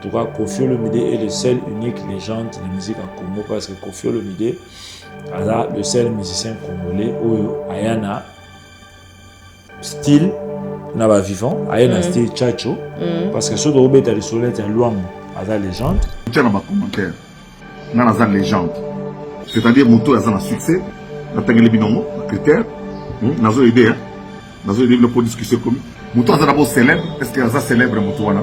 tout cas, Koffi Olomide est le seul unique légende de la musique en Congo parce que Koffi Olomide est le seul musicien congolais où Ayana style n'a pas vivant, Ayana style Tchacho parce que ce dont on est le soleil est loin à la légende. Tiens dans ma commentaire, on a la légende, c'est-à-dire Moto a un succès, on a les binômes, critères, on a aidé, on a aidé pour discussion commune. Moto a d'abord célèbre, est-ce qu'il y a un célèbre Moto là?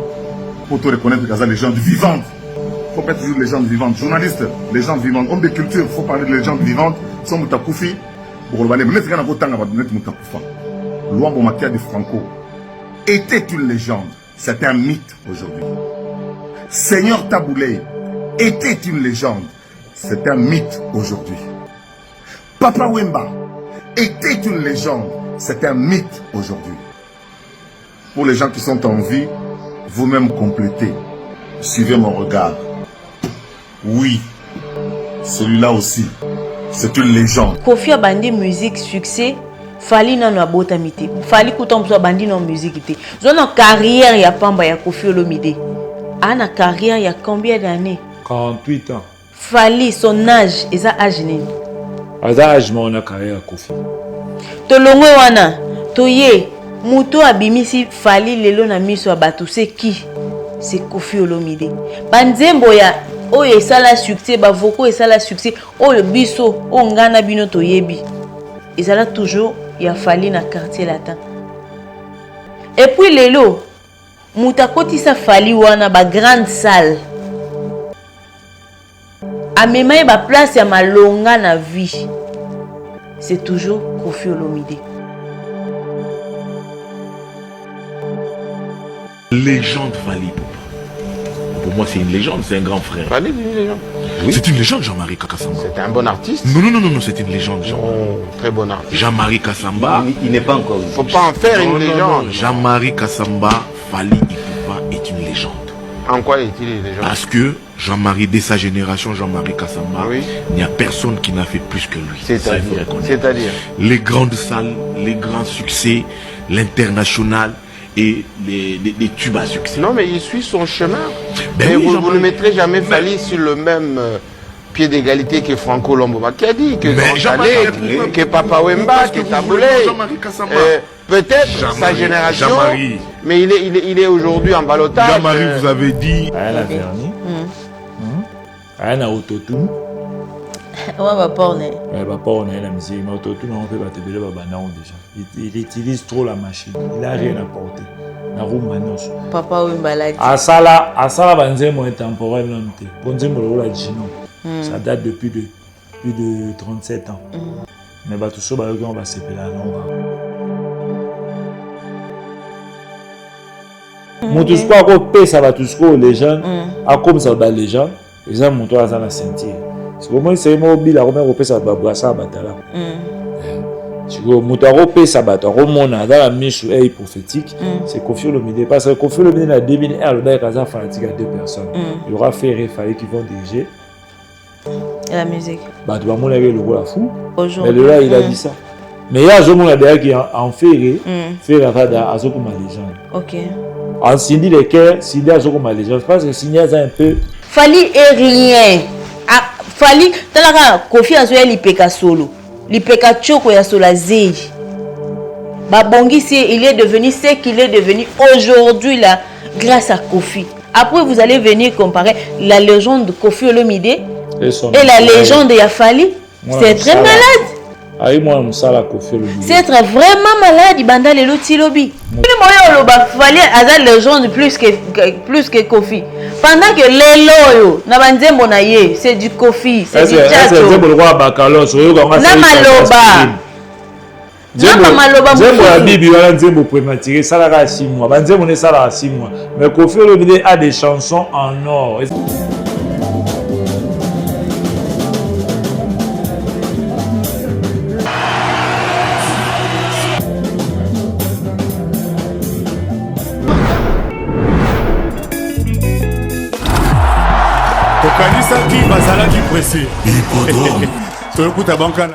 Pour te reconnaître qu'il y a une légende vivante. Il faut pas toujours légende vivante. Journaliste, légende vivante. Homme de culture, il faut parler de légende vivante. Sans Moutakufi, pour le mais c'est quand on a Moutakufa. Luambo Makia de Franco était une légende. C'est un mythe aujourd'hui. Seigneur Taboulé était une légende. C'est un mythe aujourd'hui. Papa Wemba était une légende. C'est un mythe aujourd'hui. Pour les gens qui sont en vie, vous-même complétez. Suivez mon regard. Oui, celui-là aussi, c'est une légende. Koffi a bandé musique succès, fali na na botamité. Fali kutom so bandi na musique té. Zona carrière ya pamba ya Koffi Olomide. Ana carrière ya combien d'années? 48 ans. Fali son âge, eza âge nini? Eza âge mon carrière Koffi. To longwe wana, to ye, muto abimisi fali lelo na miso abatu c'est qui? C'est Koffi Olomide. Banzembo ya oyo esala succès, bavoko esala succès, oyo biso, o ngana bino toyebi. Ezala toujours ya fali na quartier latin. Et puis lelo, mutakoti sa fali wana ba grande salle. Amemaye ba place ya malonga na vie. C'est toujours Koffi Olomide. Légende Fally Ipupa. Pour moi, c'est une légende, c'est un grand frère. Fally, c'est une légende. Oui. C'est une légende, Jean-Marie Kassamba. C'est un bon artiste. Non, c'est une légende, Jean. Très bon artiste. Jean-Marie Kassamba. Il n'est pas encore. Il ne faut pas en faire une légende. Jean-Marie Kassamba, Fally Ipupa est une légende. En quoi est-il une légende? Parce que Jean-Marie, dès sa génération, Jean-Marie Kassamba, oui. Il n'y a personne qui n'a fait plus que lui. C'est-à-dire les grandes salles, les grands succès, l'international et les tubes à succès. Non, mais il suit son chemin. Ben mais oui, vous ne mettrez jamais Fally sur le même pied d'égalité que Franco Lomboba qui a dit, que que Papa Wemba, que Taboulé. Peut-être sa génération, mais il est aujourd'hui en ballottage. Jean-Marie, vous avez dit. Elle a verni. Elle a autotune. Ouais, va porne. Elle va porne la musique. Mais autotune, on peut pas te dire déjà. Il utilise trop la machine. Il n'a rien apporté. Papa Wemba l'a dit. Asala Banzemo est temporel. Banzemo la Gino. Ça date depuis plus de 37 ans. Mais tout ça, on va s'épeler là. Motusco a coupé ça va tout ce que les gens a comme ça va les gens les gens montent à la ceinture c'est comment c'est mobile à remettre au ça va brasser batala tu vois monter à repérer ça va remonter dans la mise et prophétique c'est Koffi Olomide parce que Koffi Olomide a 2001 le bail à fanatique à deux personnes il aura fait Fally qui vont diriger la musique bah tu vas montrer le rôle à fou aujourd'hui mais là il a dit ça mais il y a un jour derrière qui en fait la rada à ce comme les gens ok en Cindy les cœurs, Cindy a joué comme les gens. Je pense que Cindy a un peu. Fally est rien. Fally, t'as Koffi a joué l'IPK solo. L'IPK Choko ya sola zei. Babongi, il est devenu ce qu'il est devenu aujourd'hui là, grâce à Koffi. Après, vous allez venir comparer la légende de Koffi Olomide et la légende de Fally. C'est très malade. C'est être vraiment malade, il banda le lotilobi. Fally a la légende plus que Koffi. Pendant que les loyo, na banzembo na ye, c'est du Koffi, c'est du Tchacho. Na maloba. Nzembo ya bibi wana nzembo prématuré ça la 6 mois. Banzembo ne ça la 6 mois. Mais Koffi Olomide a des chansons en or.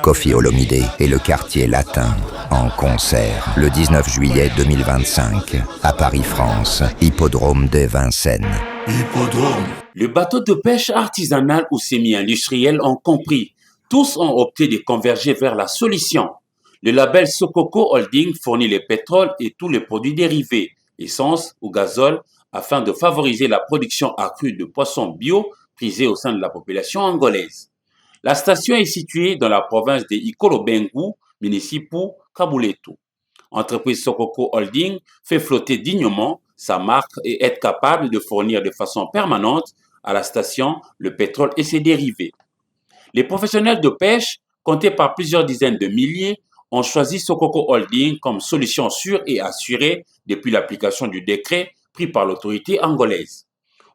Koffi Olomide et le quartier latin. en concert le 19 juillet 2025 à Paris, France, Hippodrome de Vincennes. Hippodrome. Les bateaux de pêche artisanales ou semi-industriels ont compris. Tous ont opté de converger vers la solution. Le label Sokoko Holding fournit le pétrole et tous les produits dérivés, essence ou gazole, afin de favoriser la production accrue de poissons bio prisés au sein de la population angolaise. La station est située dans la province de Ikolobengu, municipaux Kabuletu. Entreprise Sokoko Holding fait flotter dignement sa marque et être capable de fournir de façon permanente à la station le pétrole et ses dérivés. Les professionnels de pêche, comptés par plusieurs dizaines de milliers, ont choisi Sokoko Holding comme solution sûre et assurée depuis l'application du décret pris par l'autorité angolaise.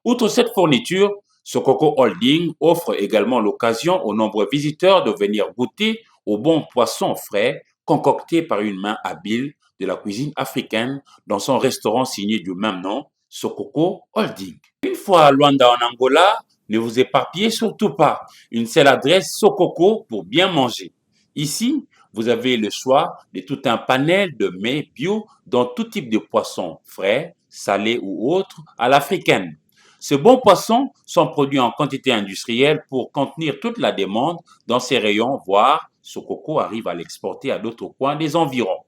Outre cette fourniture, Sokoko Holding offre également l'occasion aux nombreux visiteurs de venir goûter aux bons poissons frais concoctés par une main habile de la cuisine africaine dans son restaurant signé du même nom, Sokoko Holding. Une fois à Luanda en Angola, ne vous éparpillez surtout pas. Une seule adresse Sokoko pour bien manger. Ici, vous avez le choix de tout un panel de mets bio dans tout type de poissons frais, salés ou autres à l'africaine. Ces bons poissons sont produits en quantité industrielle pour contenir toute la demande dans ces rayons, voire Sokoko arrive à l'exporter à d'autres coins des environs.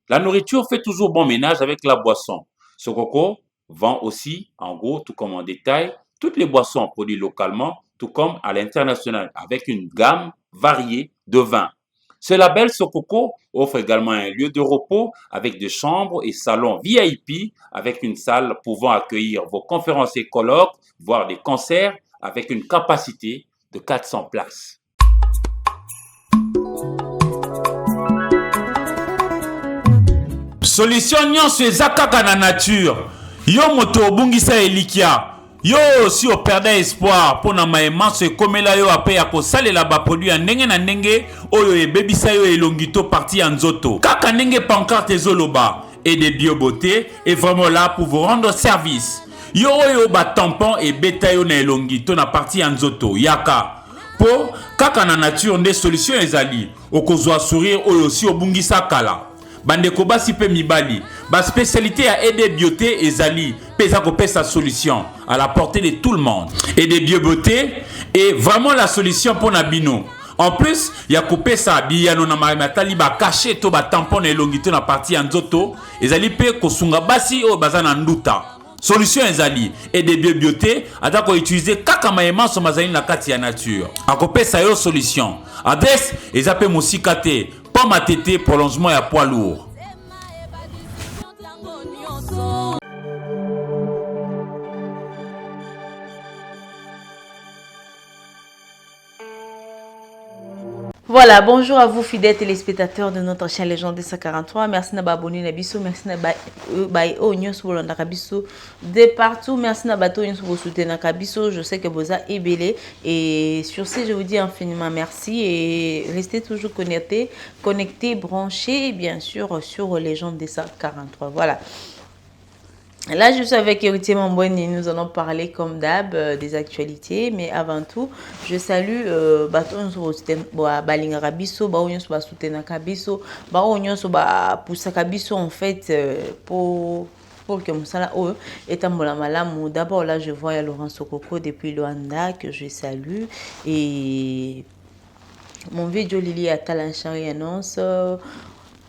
La nourriture fait toujours bon ménage avec la boisson. Sokoko vend aussi, en gros, tout comme en détail, toutes les boissons produites localement, tout comme à l'international, avec une gamme variée de vins. Ce label Sokoko offre également un lieu de repos avec des chambres et salons VIP avec une salle pouvant accueillir vos conférences et colloques, voire des concerts avec une capacité de 400 places. Solution nyonso ezakaka na nature. Yo moto obungisa elikia. Yo si operde espoir pona maemanso ekomela yo ape ya kosalela ba produit ya ndenge na ndenge oyo ebebisa yo elongito parti ya nzoto. Kaka ndenge pancarte ezoloba et de biobeauté est vraiment là pour vous rendre service. Yo oyo ba tampon et beta yo na elongito na parti ya nzoto yaka. Po kaka na nature nde solution ezali. Okozwa sourire oyo si obungisa kala. Bandeko basi pe mibali, ba spécialité à aider beauté ezali, pesa ko sa solution à la portée de tout le monde. Aider beauté est vraiment la solution pour Nabino. En plus, il y a coupé ça biyano na matali ba caché to ba tampon na longito na partie nzoto, ezali pe kosunga basi o bazana nduta. Solution ezali aider beauté atako utiliser kaka maema so mazali na kati ya nature. Akope sa yo solution. Adresse ezape musikate Pomme à tété, prolongement et à poids lourd. Voilà, bonjour à vous fidèles téléspectateurs de notre chaîne Légende 243. Merci de vous abonner à Bisso, merci de vous abonner de partout. Merci de vous soutenir à Bisso. Je sais que vous avez ébélé. Et sur ce, je vous dis infiniment merci et restez toujours connectés, branchés, bien sûr, sur Légende 243. Voilà. Là, je suis avec Héritier Mamboueni, nous allons parler comme d'hab des actualités, mais avant tout, je salue Baton Balinga Bisso, Baonyo Soutena Kabiso, Baonyo Poussa Kabiso en fait pour que Moussala est un malamou. D'abord, là, je vois Laurent Sokoko depuis Luanda que je salue et mon vieux Jolili Atalanchari annonce.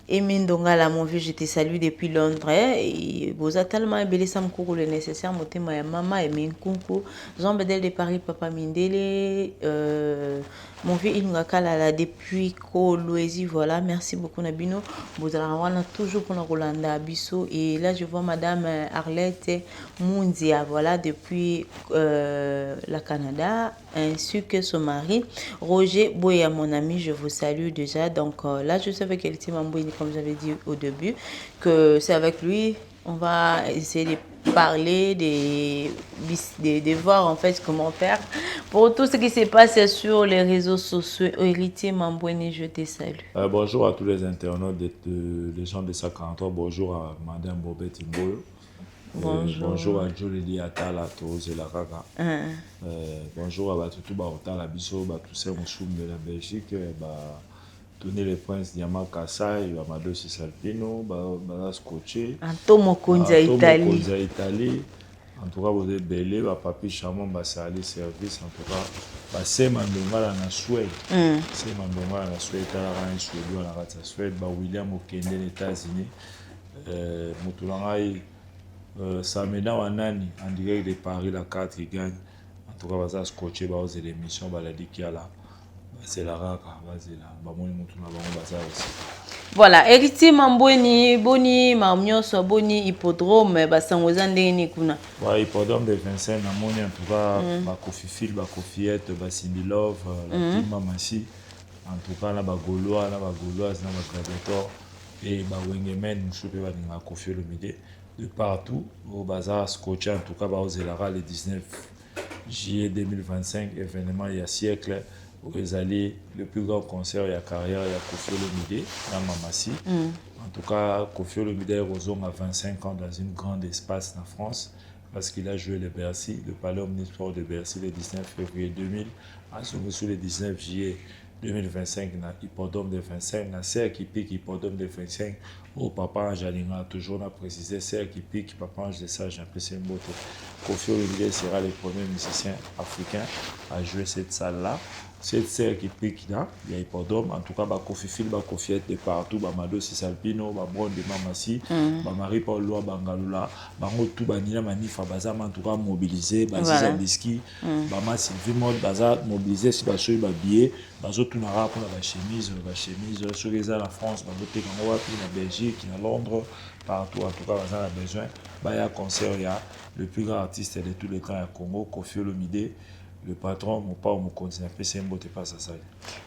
Et Mindongala, mon vieux, je te salue depuis Londres. Et vous avez tellement belé ça me le nécessaire. Mon thème est maman et Minkunku. Jean Bedel de Paris, Papa Mindele. Mon vieux, il nous a depuis Koloésie. Voilà, merci beaucoup, Nabino. Vous avez toujours pour Rolanda Abisso. Et là, je vois Madame Arlette Moundia. Voilà, depuis la Canada. Ainsi que son mari, Roger Boya, mon ami, je vous salue déjà. Donc là, je sais avec Héritier Mambouini, comme j'avais dit au début, que c'est avec lui, on va essayer de parler, de voir en fait comment faire pour tout ce qui se passe sur les réseaux sociaux. Héritier Mambouini, je te salue. Bonjour à tous les internautes de Légende 243. Bonjour à Madame Bobette Imboyo. Bonjour à Jolili Atala Tozela Kaka. Bonjour à Batutu Baotala Biso, Batoussaint Moussoum de la Belgique, Tony le Prince Diamant Kassai, Bamado Cisalpino, Bala Scotché. Antomo Konza Italie. Konza Italie. En tout cas, vous êtes belé, Papi Chamon, Bassali Service, en tout cas, c'est Mandonga na Suède. C'est Mandonga na Suède, la Suède, la Suède, William Okende, les États-Unis. Moutoulanga, Sameda Wanani, en direct de Paris, la 4 qui gagne. En tout cas, Baza Scotché, Baza l'émission, Baladi Kiala. C'est la raka, c'est la bamoni mutuna bango baza aussi. Voilà, héritier Mamboni, Boni, Marmioso, Boni, Hippodrome, Basangoza ndeni kuna. Ouais, Hippodrome de Vincennes, Namoni en tout cas, Bakofi Phil, Bakofi Et, Basindi Love, la team Mamassi. En tout cas, la Bagoloa, la Bagoloise, la Gladiator et Bawengemen, je peux pas dire Kofi Olomide. De partout, au bazar scotché, en tout cas, Baozelara le 19 juillet 2025, événement il y a siècle. Vous allez le plus grand concert de la carrière de Kofi Olomide dans Mamassi. En tout cas, Kofi Olomide Rosong a 25 ans dans un grand espace en France parce qu'il a joué le Bercy, le Palais Omnisport de Bercy le 19 février 2000, à son sur le 19 juillet 2025 dans l'hippodrome de Vincennes, la serre qui pique l'hippodrome de Vincennes, au Papa Angelina, toujours on a précisé, serre qui pique, Papa Ange de Sage, un peu c'est une beauté. Kofi Olomide sera le premier musicien africain à jouer cette salle-là. Cette serre qui pique là, il y a hippodrome, en tout cas, Kofi Phil, Kofi Et de partout, Mado Cisalpino, Bron de Mamassi, Marie-Paul Loa, Bangalula, Bango tout, Banina Manifa, Baza, en tout cas, mobilisé, Baza Biski, Bama Sylvie Mode, Baza, mobilisé, si Basoui, Babillet, Bazo tout n'aura pour la chemise, sur les la France, Bazo Tekangoa, puis la Belgique, la Londres, partout, en tout cas, Baza a besoin. Il y a un concert, il y a le plus grand artiste de tous les temps à Congo, Kofi Olomide. Le patron, mon père, mon continent, c'est un beau pas ça.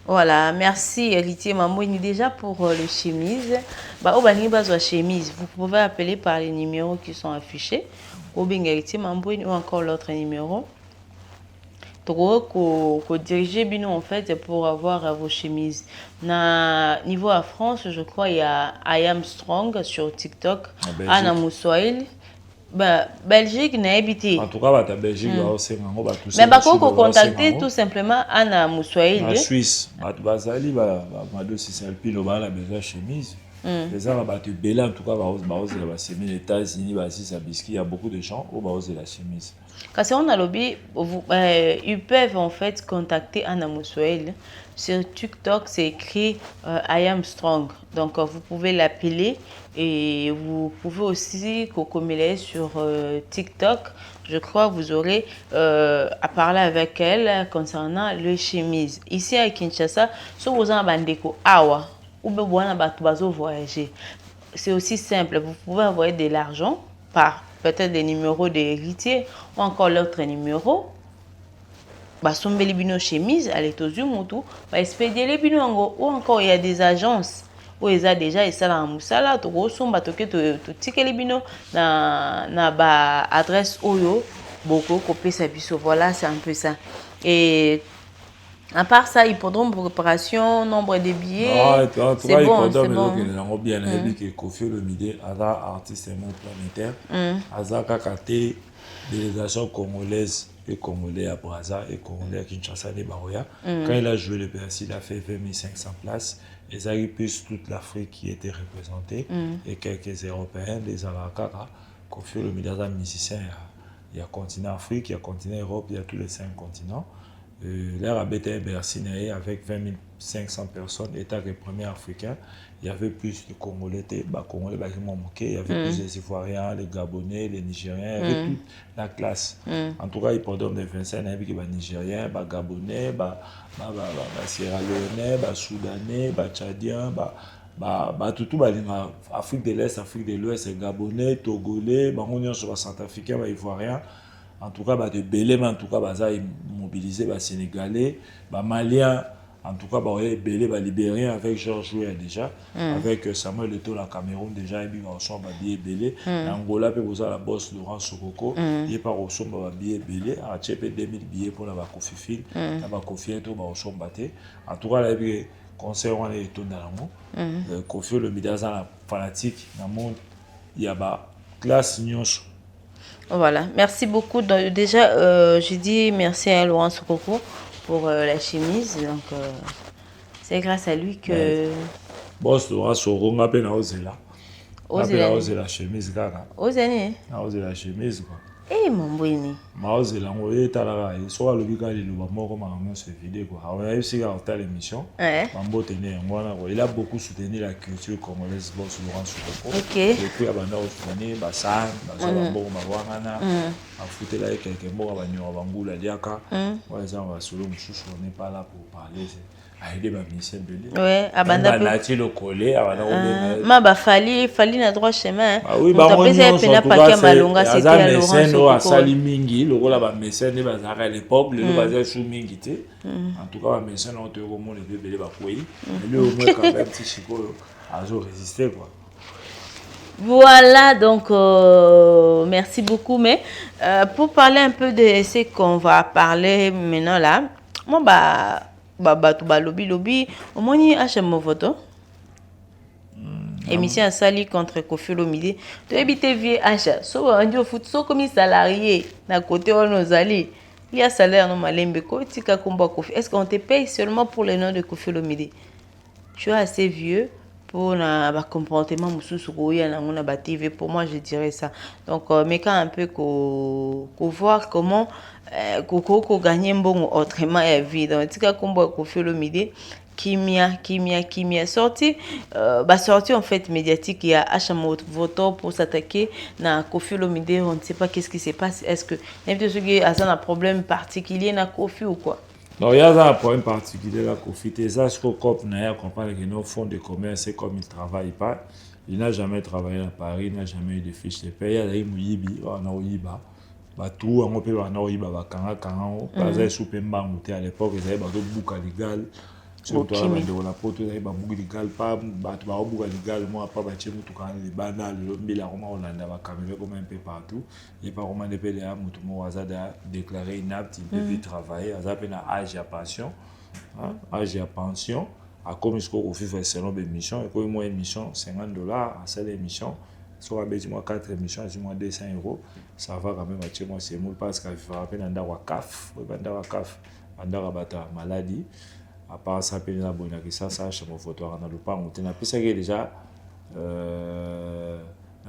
Voilà, merci héritier Mamoni déjà pour le chemise. Bah, au bani bazo chemise, vous pouvez appeler par les numéros qui sont affichés. Au bing héritier Mamoni ou encore l'autre numéro. Donc, qu'on diriger bino en fait pour avoir vos chemises. Na niveau à France, je crois il y a I Am Strong sur TikTok, Anna Moussoil. Bah, Belgique n'a habité. En tout cas, la Belgique va aussi mais par contre, contacter tout simplement Anna Moussoil. En Suisse, Bazali, Mado Cisalpino, la besoin chemise. Les gens va te belle en tout cas, la chemise, les États-Unis, il y a beaucoup de gens où la chemise. Quand on a lobby, ils peuvent en fait contacter Anna Moussoil. Sur TikTok, c'est écrit I Am Strong. Donc, vous pouvez l'appeler et vous pouvez aussi cocomeler sur TikTok. Je crois que vous aurez à parler avec elle concernant les chemises. Ici à Kinshasa, si vous avez un bandeko awa ou bien vous avez voyager, c'est aussi simple. Vous pouvez envoyer de l'argent par peut-être des numéros d'héritiers ou encore l'autre numéro. Sombeli bino chemise, allez tozu mutu, expédier les bino ou encore il y a des agences où ils ont déjà ça dans musala, to go somba to ke to tikeli bino na ba adresse oyo boko copé sa biso. Voilà, c'est un peu ça. Et à part ça, hippodrome pour préparation, nombre de billets. C'est bon, c'est bon. Bien, que Kofi Olomide, artiste planétaire, Kakate, délégation congolaise et congolais à Brazza et congolais à Kinshasa et Baroya. Quand il a joué le Bercy, il a fait 20 500 places. Et ça a plus toute l'Afrique qui était représentée et quelques Européens, des Alakaka. Kofi Olomide, un musicien, il y a continent Afrique, il y a continent Europe, il y a tous les 5 continents. L'air a été Bercy avec 20 500 personnes, état le premier africain. Il y avait plus de Congolais, Congolais, il y avait plus des Ivoiriens, les Gabonais, les Nigériens, il y avait toute la classe. En tout cas, il y a des Vincennes, il y a des Nigériens, des Gabonais, des Sierra Leonais, des Soudanais, des Tchadiens, tout Afrique de l'Est, Afrique de l'Ouest, les Gabonais, Togolais, les Centrafricains, les Ivoiriens. En tout cas, de Belém, en tout cas, mobilisé, les Sénégalais, les Maliens, en tout cas, les Belé, les Libériens, avec Georges Weah déjà, avec Samuel Eto'o, la Cameroun déjà, et puis les Belé, l'Angola, puis la bosse Laurent Sokoko, et par au son, les Belé, à Tchèpe 2000 billets pour la Kofi Phil, la Kofi Et au son batté. En tout cas, là, il concert, on est étonné dans le monde. Kofi Olomide, la fanatique, dans le monde, il y a une classe nyonso. Voilà, merci beaucoup. Déjà, je dis merci à Laurent Sokoko pour la chemise. Donc, C'est grâce à lui que... Boss, tu vois, Soronga pe na ozela. Ozela. Ozela chemise kaka. Ozela. Na ozela chemise quoi. Eh mon boni. Ma ozela ngo etalaka so alobika liloba moko makambo se vide quoi. On a eu sika hôtel émission. Mambo tenir ngwana quoi. Il a beaucoup soutenu la culture congolaise boss Laurent Sokoko. OK. Et puis abanda soutenir basan, bazoba mbongo mabwangana. Afutela quelqu'un mbongo banyo bangula diaka. Ouais ça va solo mususu on n'est pas là pour parler. Ouais, abanda le collé ma ba fali na droit chemin. Oui, ba pena paquet malonga c'était à Laurent asali mingi lokola ba mécène bazaka à l'époque le bazaka sous mingi te. En tout cas ba mécène on te remonte les bébés ba koyi. Le au moins quand même petit chico a résister quoi. Voilà, donc merci beaucoup. Mais pour parler un peu de ce qu'on va parler maintenant là, moi lobby au moins ni HM voto émission à Sali contre Koffi Olomide tu habiter vieux H so on foot so comme salarié na côté on nos alliés il y a salaire no malembe ko tika komba Koffi est-ce qu'on te paye seulement pour le nom de Koffi Olomide? Tu es assez vieux pour na ba comportement mususu ko ya na ngona ba TV. Pour moi je dirais ça. Donc mais quand un peu ko voir comment ko gagner mbongo autrement ya vie donc tika komba Koffi Olomide kimia sorti en fait médiatique. Il y a HM voto pour s'attaquer na Koffi Olomide. On ne sait pas qu'est-ce qui se passe. Est-ce que n'importe qui a un problème particulier na Koffi ou quoi? Non, il y a un problème particulier là Koffi. Et ça, ce qu'on comprend que nos fonds de commerce, c'est comme il ne travaille pas. Il n'a jamais travaillé à Paris, il n'a jamais eu de fiche de paie. Il y a des Mouyibi, on a Ouyiba. Tout on peut on a Ouyiba, Bakanga, Kango. Pas de soupemba à l'époque, ils avaient des boucs légal. Surtout la porte, ils avaient des boucs légal. Pas de boucs légal. Moi, pas de chez nous, les banales, le Roma, on a caméra comme un peu partout. Il n'y a pas vraiment de PLA, tout a déclaré inapte, il ne peut plus travailler. Il a un âge à pension. Âge à pension. À comme ce qu'on fait selon l'émission, et comme moi émission $50 à cette émission, soit avec moi 4 émissions, c'est moi 200 €, ça va quand même à moi c'est moule parce qu'il faut rappeler dans la CAF, dans la maladie, à part ça, puis la bonne ça chez mon photo, on a le pas monter. On a pu ça déjà, on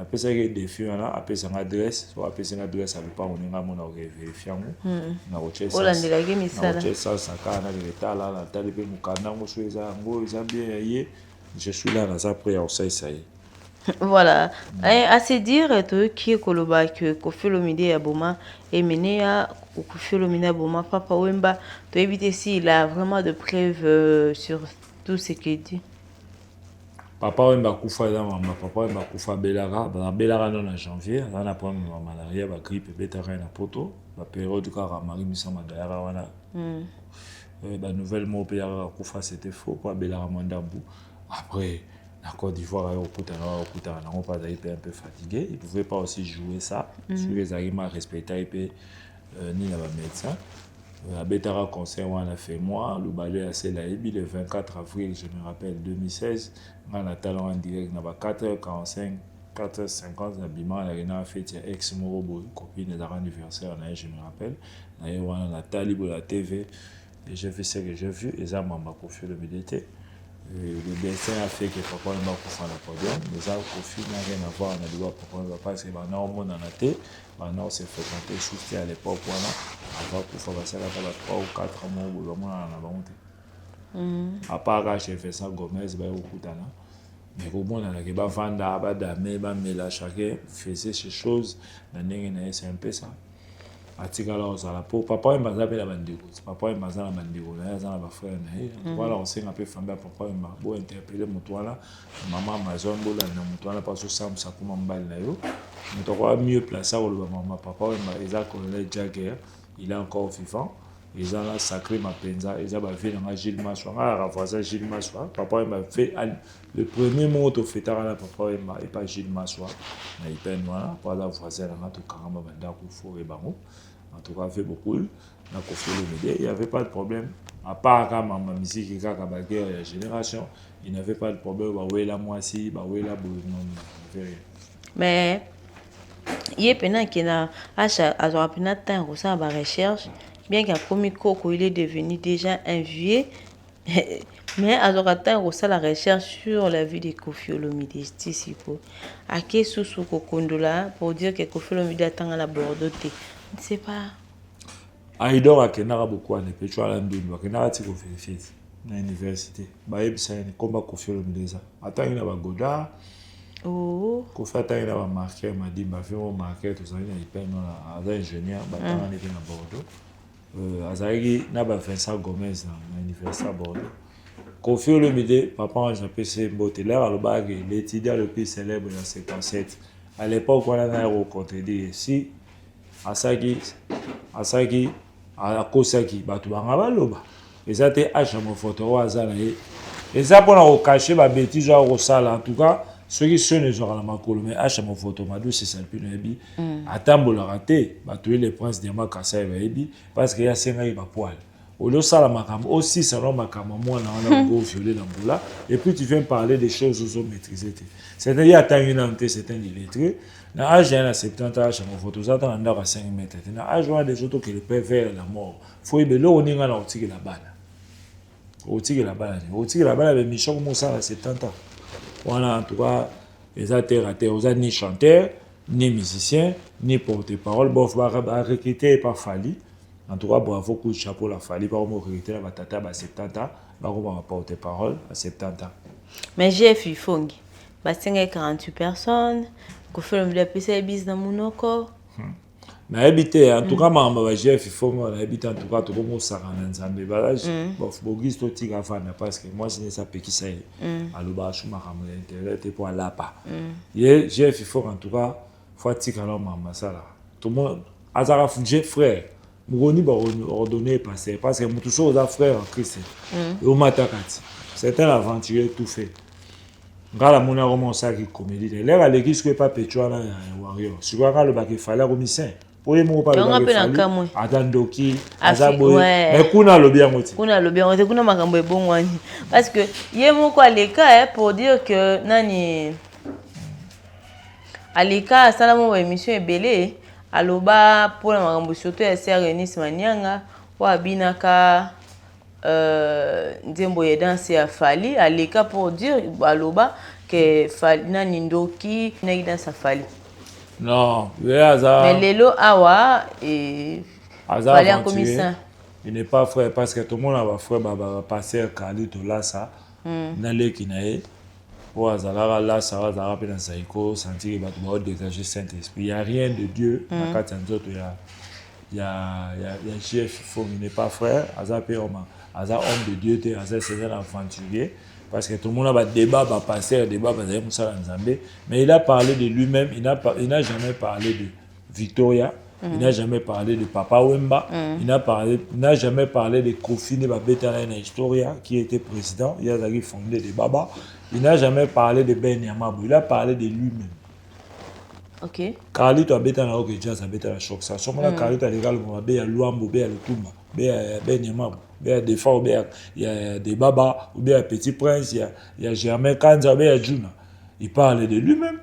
a pu ça défi, on a appelé son adresse, soit appelé son adresse, avec pas on est là, on a vérifié, on a recherché ça. Ça quand on a le l'état là, la télé peut nous canner, on choisit ça, ils ont bien je suis là, ça après on sait ça. Voilà, à se dire qui est Koloba que Koffi Olomide Aboma est mené à Koffi Olomide Aboma Papa Wemba, tu éviter s'il a vraiment de preuves sur tout ce qu'il dit. Papa Wemba Koufa maman, Papa Wemba Koufa Belara non en janvier, on a problème de malaria, la grippe, bêta rien à poto, la période du car Marie Missama d'ailleurs voilà. La nouvelle mot Belara Koufa c'était faux pour Belara Mandabou. Après la Côte d'Ivoire, on pas un peu fatigué. Il ne pouvait pas aussi jouer ça. Sur les arguments respectés, ni la médecin. La Bétara conseil, on a fait moi. Le balai à Selaïbi le 24 avril, je me rappelle, 2016. On a talent en direct, on a 4h45, 4h50, on a fait ex-moro, copine de l'anniversaire, je me rappelle. On a talibé la TV. Et j'ai fait ce que j'ai vu. Et ça m'a confié le médité. Le dessin a fait que Papa Wemba Koufa n'a pas bien, mais ça, Koffi n'a rien à voir avec Papa Wemba parce que maintenant, on a noté, maintenant, c'est fréquenté, surtout à l'époque, avant Koufa, ça a fait 3 ou 4 mois où l'homme en a monté. À part quand j'ai fait ça, Gomez, mais au moins, on a pas Vanda, mais là, chacun faisait ces choses, c'est un peu ça. Atika là on pour papa et maman la bandiko papa et maman la bandiko là ça va frère voilà on sait un peu famille papa et maman bon interpeller mutuala maman maison bola na mutuala parce que ça ça comme mbal na yo mutuala mieux placé au maman papa et maman Isaac Colonel Jagger il est encore vivant ils ont là sacré mapenza ils ont fait dans Gilles Massoua renforcer Gilles Massoua papa et maman fait le premier mot au fêtard là papa et maman et pas Gilles Massoua mais il peine voilà pas la voisin là tout carrément bandako fort et bango. En tout cas, fait beaucoup. Il n'y avait pas de problème. À part quand ma musique est la génération, il n'y avait pas de problème. La moitié, la mais il y a pendant qu'il a temps pour ça recherche, bien qu'un comico il est devenu déjà un vieux. Mais alors attends, ça la recherche sur la vie de Koffi Olomide ici à qui sous Kokondola pour dire que Koffi Olomide attend à la Bordeaux. Je ne sais pas. Aïdor a kenara beaucoup à l'épée, à l'Andoun, a kenara tiko vérifié dans l'université. Baïb c'est un combat Koffi Olomide ça. Attends il y a un Goda. Oh. Koffi attend il y a un marqueur, m'a dit m'a fait mon marqueur tout ça il y a un hyper non à ingénieur, battant on était à Bordeaux. Azagi n'a pas fait ça Gomez dans l'université à Bordeaux. Koffi Olomide, papa j'ai appelé c'est Mbotelaire à l'obag, l'étudiant le plus célèbre dans 57. À l'époque on a rencontré dit si Asaki à Kosaki, batu bangaba loba. Et ça te hache mon photo au hasard. Et ça pour nous cacher ma bêtise au sale. En tout cas, ceux qui sont les gens à la macolo, mais hache mon photo, ma douce c'est salpine ebi. Attends la raté, batu les princes de ma kasa ebi parce qu'il y a 5 ans il va poil. Au lieu ça la macam aussi salon macam moi on a go violer l'amboula et puis tu viens parler des choses aux autres maîtrisées. C'est-à-dire attends une année c'est un illettré. Na âge à 70 ans, mon photo ça dans à 5 mètres. Na âge des autres qui le peuvent vers la mort. Faut y below on est là au tigre la balle. Au tigre la balle. Au tigre la balle avec Michel Moussa à 70 ans. Voilà en tout cas les atterres à terre, aux ni chanteur, ni musicien, ni porte-parole. Bon, faut recruter par Fali. En tout cas, bravo coup de chapeau la Fali par me recruter la batata à 70 ans. Bah on va porte-parole à 70 ans. Mais j'ai fait fongi. Bah 48 personnes. Koffi Olomide a pissé bis dans mon corps. Na habité en tout cas mama ba chef il faut moi habiter en tout cas tout comme ça en Nzambe balage bon bogis to tiga fana parce que moi c'est ça peki ça aloba chuma kamle internet pour la pa ye chef il faut en tout cas faut tika la mama ça là tout le monde azara fuje frère mugoni ba ordonner passer parce que mutu so za frère en Christ et au matakati c'est un aventurier tout fait. Ngala mona roman ça qui comédie l'air à l'église que pas Petro na warrior si quoi le bac fallait commissaire pour mo pas le atandoki azabo mais kuna lo bien moti kuna lo bien kuna makambo ebongo ani parce que ye moko aleka pour dire que nani aleka salamo émission ebele aloba pour la makambo surtout ya sœur Eunice Manyanga wa binaka Nzembo ya danse ya Fali aleka pour dire aloba que Fali nani ndoki na danse Fali. Non, mais lelo awa et Fali en commissaire. Il n'est pas frère parce que tout le monde a frère baba passer Kali to là ça. Na leki na e. Ou azala là ça va zapper dans saiko sentir que va dégager Saint-Esprit. Il y a rien de Dieu na katanzo to il y a chef il n'est pas frère azapé homme de Dieu te azar c'est un aventurier parce que tout le monde a débat va passer débat va dire Moussa Nzambe mais il a parlé de lui-même il n'a jamais parlé de Victoria il n'a jamais parlé de Papa Wemba il n'a jamais parlé de Kofi Nebabeta na Historia qui était président il a fondé des Baba il n'a jamais parlé de Ben Yamabou il a parlé de lui-même. OK. Carlito abeta na oke jazz abeta na choc ça. Somo na Carlito alegal mo be ya Luambo be ya Lutumba be ya Benyama be ya Defa be ya des Baba ou bien Petit Prince il y a Germain Kanza be ya Juna. Il parle de lui-même.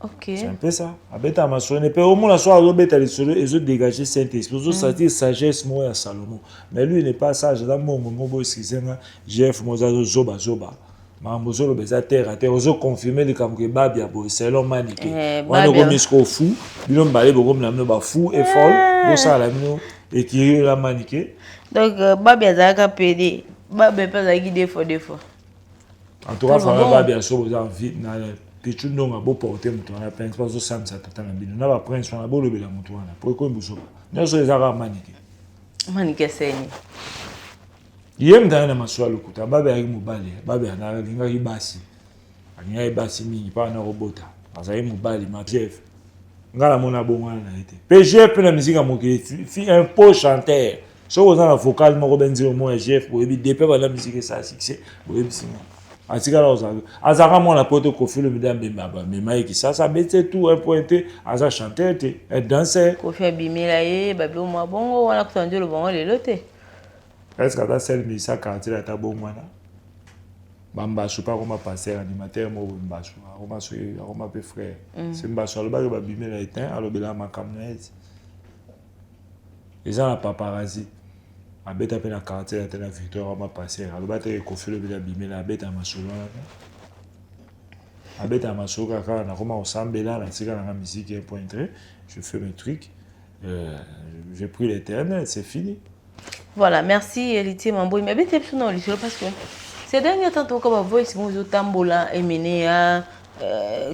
OK. C'est un peu ça. Abeta ma sonne pe au moins la soir robeta les solo et zo dégager Saint-Esprit zo sortir sagesse mo ya Salomon. Mais lui il n'est pas sage dans mon bo skizenga Jeff Mozazo zoba. Mamozolo beza terre à terre ozo confirmer les comme que babia bo selon manique wana ko misko fou bilom balé bo comme na ba fou et folle bo ça la mino et qui la manique donc babia zaka PD babia pas za guider fois en tout cas fa babia so bo za vie na pichu ndonga bo porter muto na prince pas zo sam ça tata na bino na ba prince wana bo lobela muto wana pour ko mbuso na so za manique seni yem dana maswalo kuta baba yaki mobali baba analingaki basi alingaki basi mingi pa na robota azali mobali ma chef ngala mona bongo na été PG pe na musique moke fi un beau chanteur so oza na vocal moko benzi au moins chef bo ebi depuis ba la musique ça succès bo ebi singa atika la oza azaka mona poto Koffi Olomide mbemba ba mais maiki ça bête tout un pointé aza chanteur te un danseur Koffi abimela ye babio mo bongo wana kutanjo lo bongo lelo te. Est-ce que tu as mis ça quand tu as été bon moana? Bambacho pas comme passer animateur moi bambacho aroma peu frère c'est bambacho le bague babimé la éteint alors bela ma camionette et ça la paparazzi abeta pe na quartier la tena victoire ma passer aloba te Koffi Olomide bimela abeta masolo abeta masolo kaka na koma osambela na tika na musique 1.3 je fais mes trucs j'ai pris l'éternel c'est fini. Voilà, merci Héritier Mamboy. Mais abeta plus non parce que ces derniers temps to ka voice mo zo tambola emenea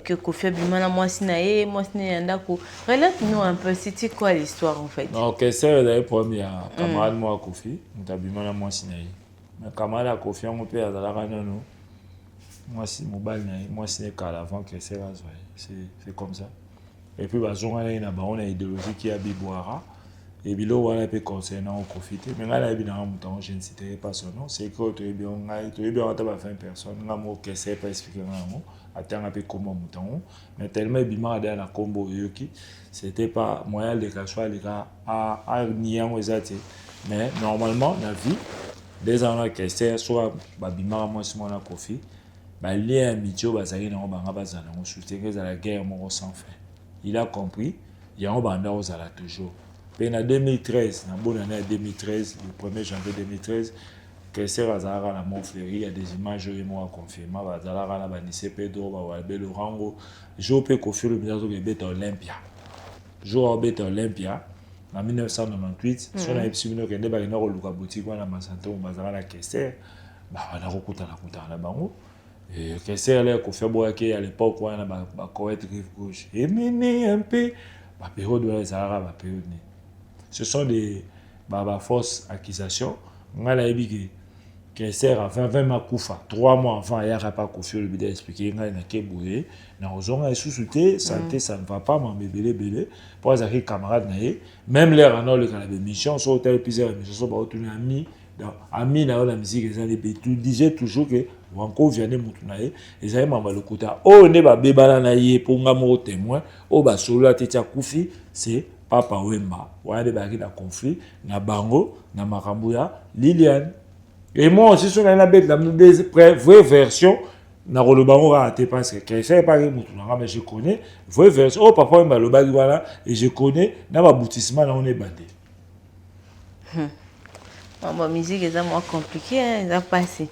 que Koffi Abimana moi sinae ndako. Relate-nous un peu, c'était quoi l'histoire en fait? Non, que c'est le premier camarade moi Koffi, Abimana moi sinae. Mais camarade Koffi mon père dans la non. Moi si mobile moi sinae car avant que c'est comme ça. Et puis bazonga na ba on a idéologie qui a biboara et bilo wana pe concernant Koffi. Mais là évidemment mouton je ne citerai pas son nom, c'est que tu es bien on t'a pas fait personne, ngamo que c'est pas expliquer ngamo. Attends un peu comment mouton mais tellement bimara dans la combo yoki c'était pas moyen de cacher les gars à nier aux athées mais normalement la vie des ans que c'est soit bimara moi si mon a Koffi bah lien amitié bazali na banga bazana on soutenir la guerre mon sans fin il a compris il y a un banda aux ala toujours en 2013 na bonne année 2013 le 1er janvier 2013 que c'est Razara la Montfleury, il y a des images qui m'ont confirmé. Razara la Banissé Pedro, Walbel Orango. Je peux Koffi Olomide qui est Olympia. Je vais Olympia en 1998. Si on a eu une qui est dans la boutique, on a Massanto, on a la Kessé. On a recoupé la bango. Et Kessé, elle est Koffi Olomide à l'époque, on a la Correct Rive Gauche. Et mené un peu, la période de Razara, la période. Ce sont des fausses accusations. On a la que sert à 20 Makoufa 3 mois avant il y a pas Koffi Olomide expliquer nga na keboué na ozonga sous-souté santé ça ne va pas m'embelé pour les camarades naé même les ranol le canal de mission sur hôtel plusieurs émissions sont pas tourner ami na la musique les années tu disais toujours que wanko viande mutu naé et ça m'a le kota oh ne ba bebala naé pour nga mo témoin oh ba solo atetia Koffi c'est Papa Wemba wana de ba na conflit na bango na makambuya Liliane. Et moi aussi, sur la vraie version, na rolobango raté parce que c'est pas mais je connais vraie version. Oh papa il m'a le bagi voilà et je connais na aboutissement là on est bandé. Ma musique est moins compliquée, hein, ça passe.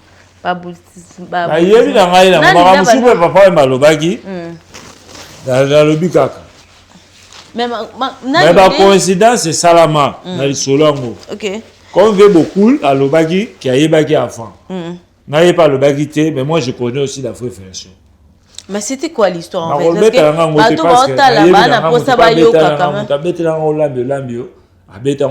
Pas aboutissement. Na yebi na ngai na mama musubu papa il m'a le bagi. Dans le bikaka. Mais ma coïncidence c'est Salama na lisolongo. OK. Comme veut beaucoup à l'obagi qui a yébagi avant. N'a pas le bagité, mais moi je connais aussi la vraie version. Mais c'était quoi l'histoire en fait? Parce que abeta on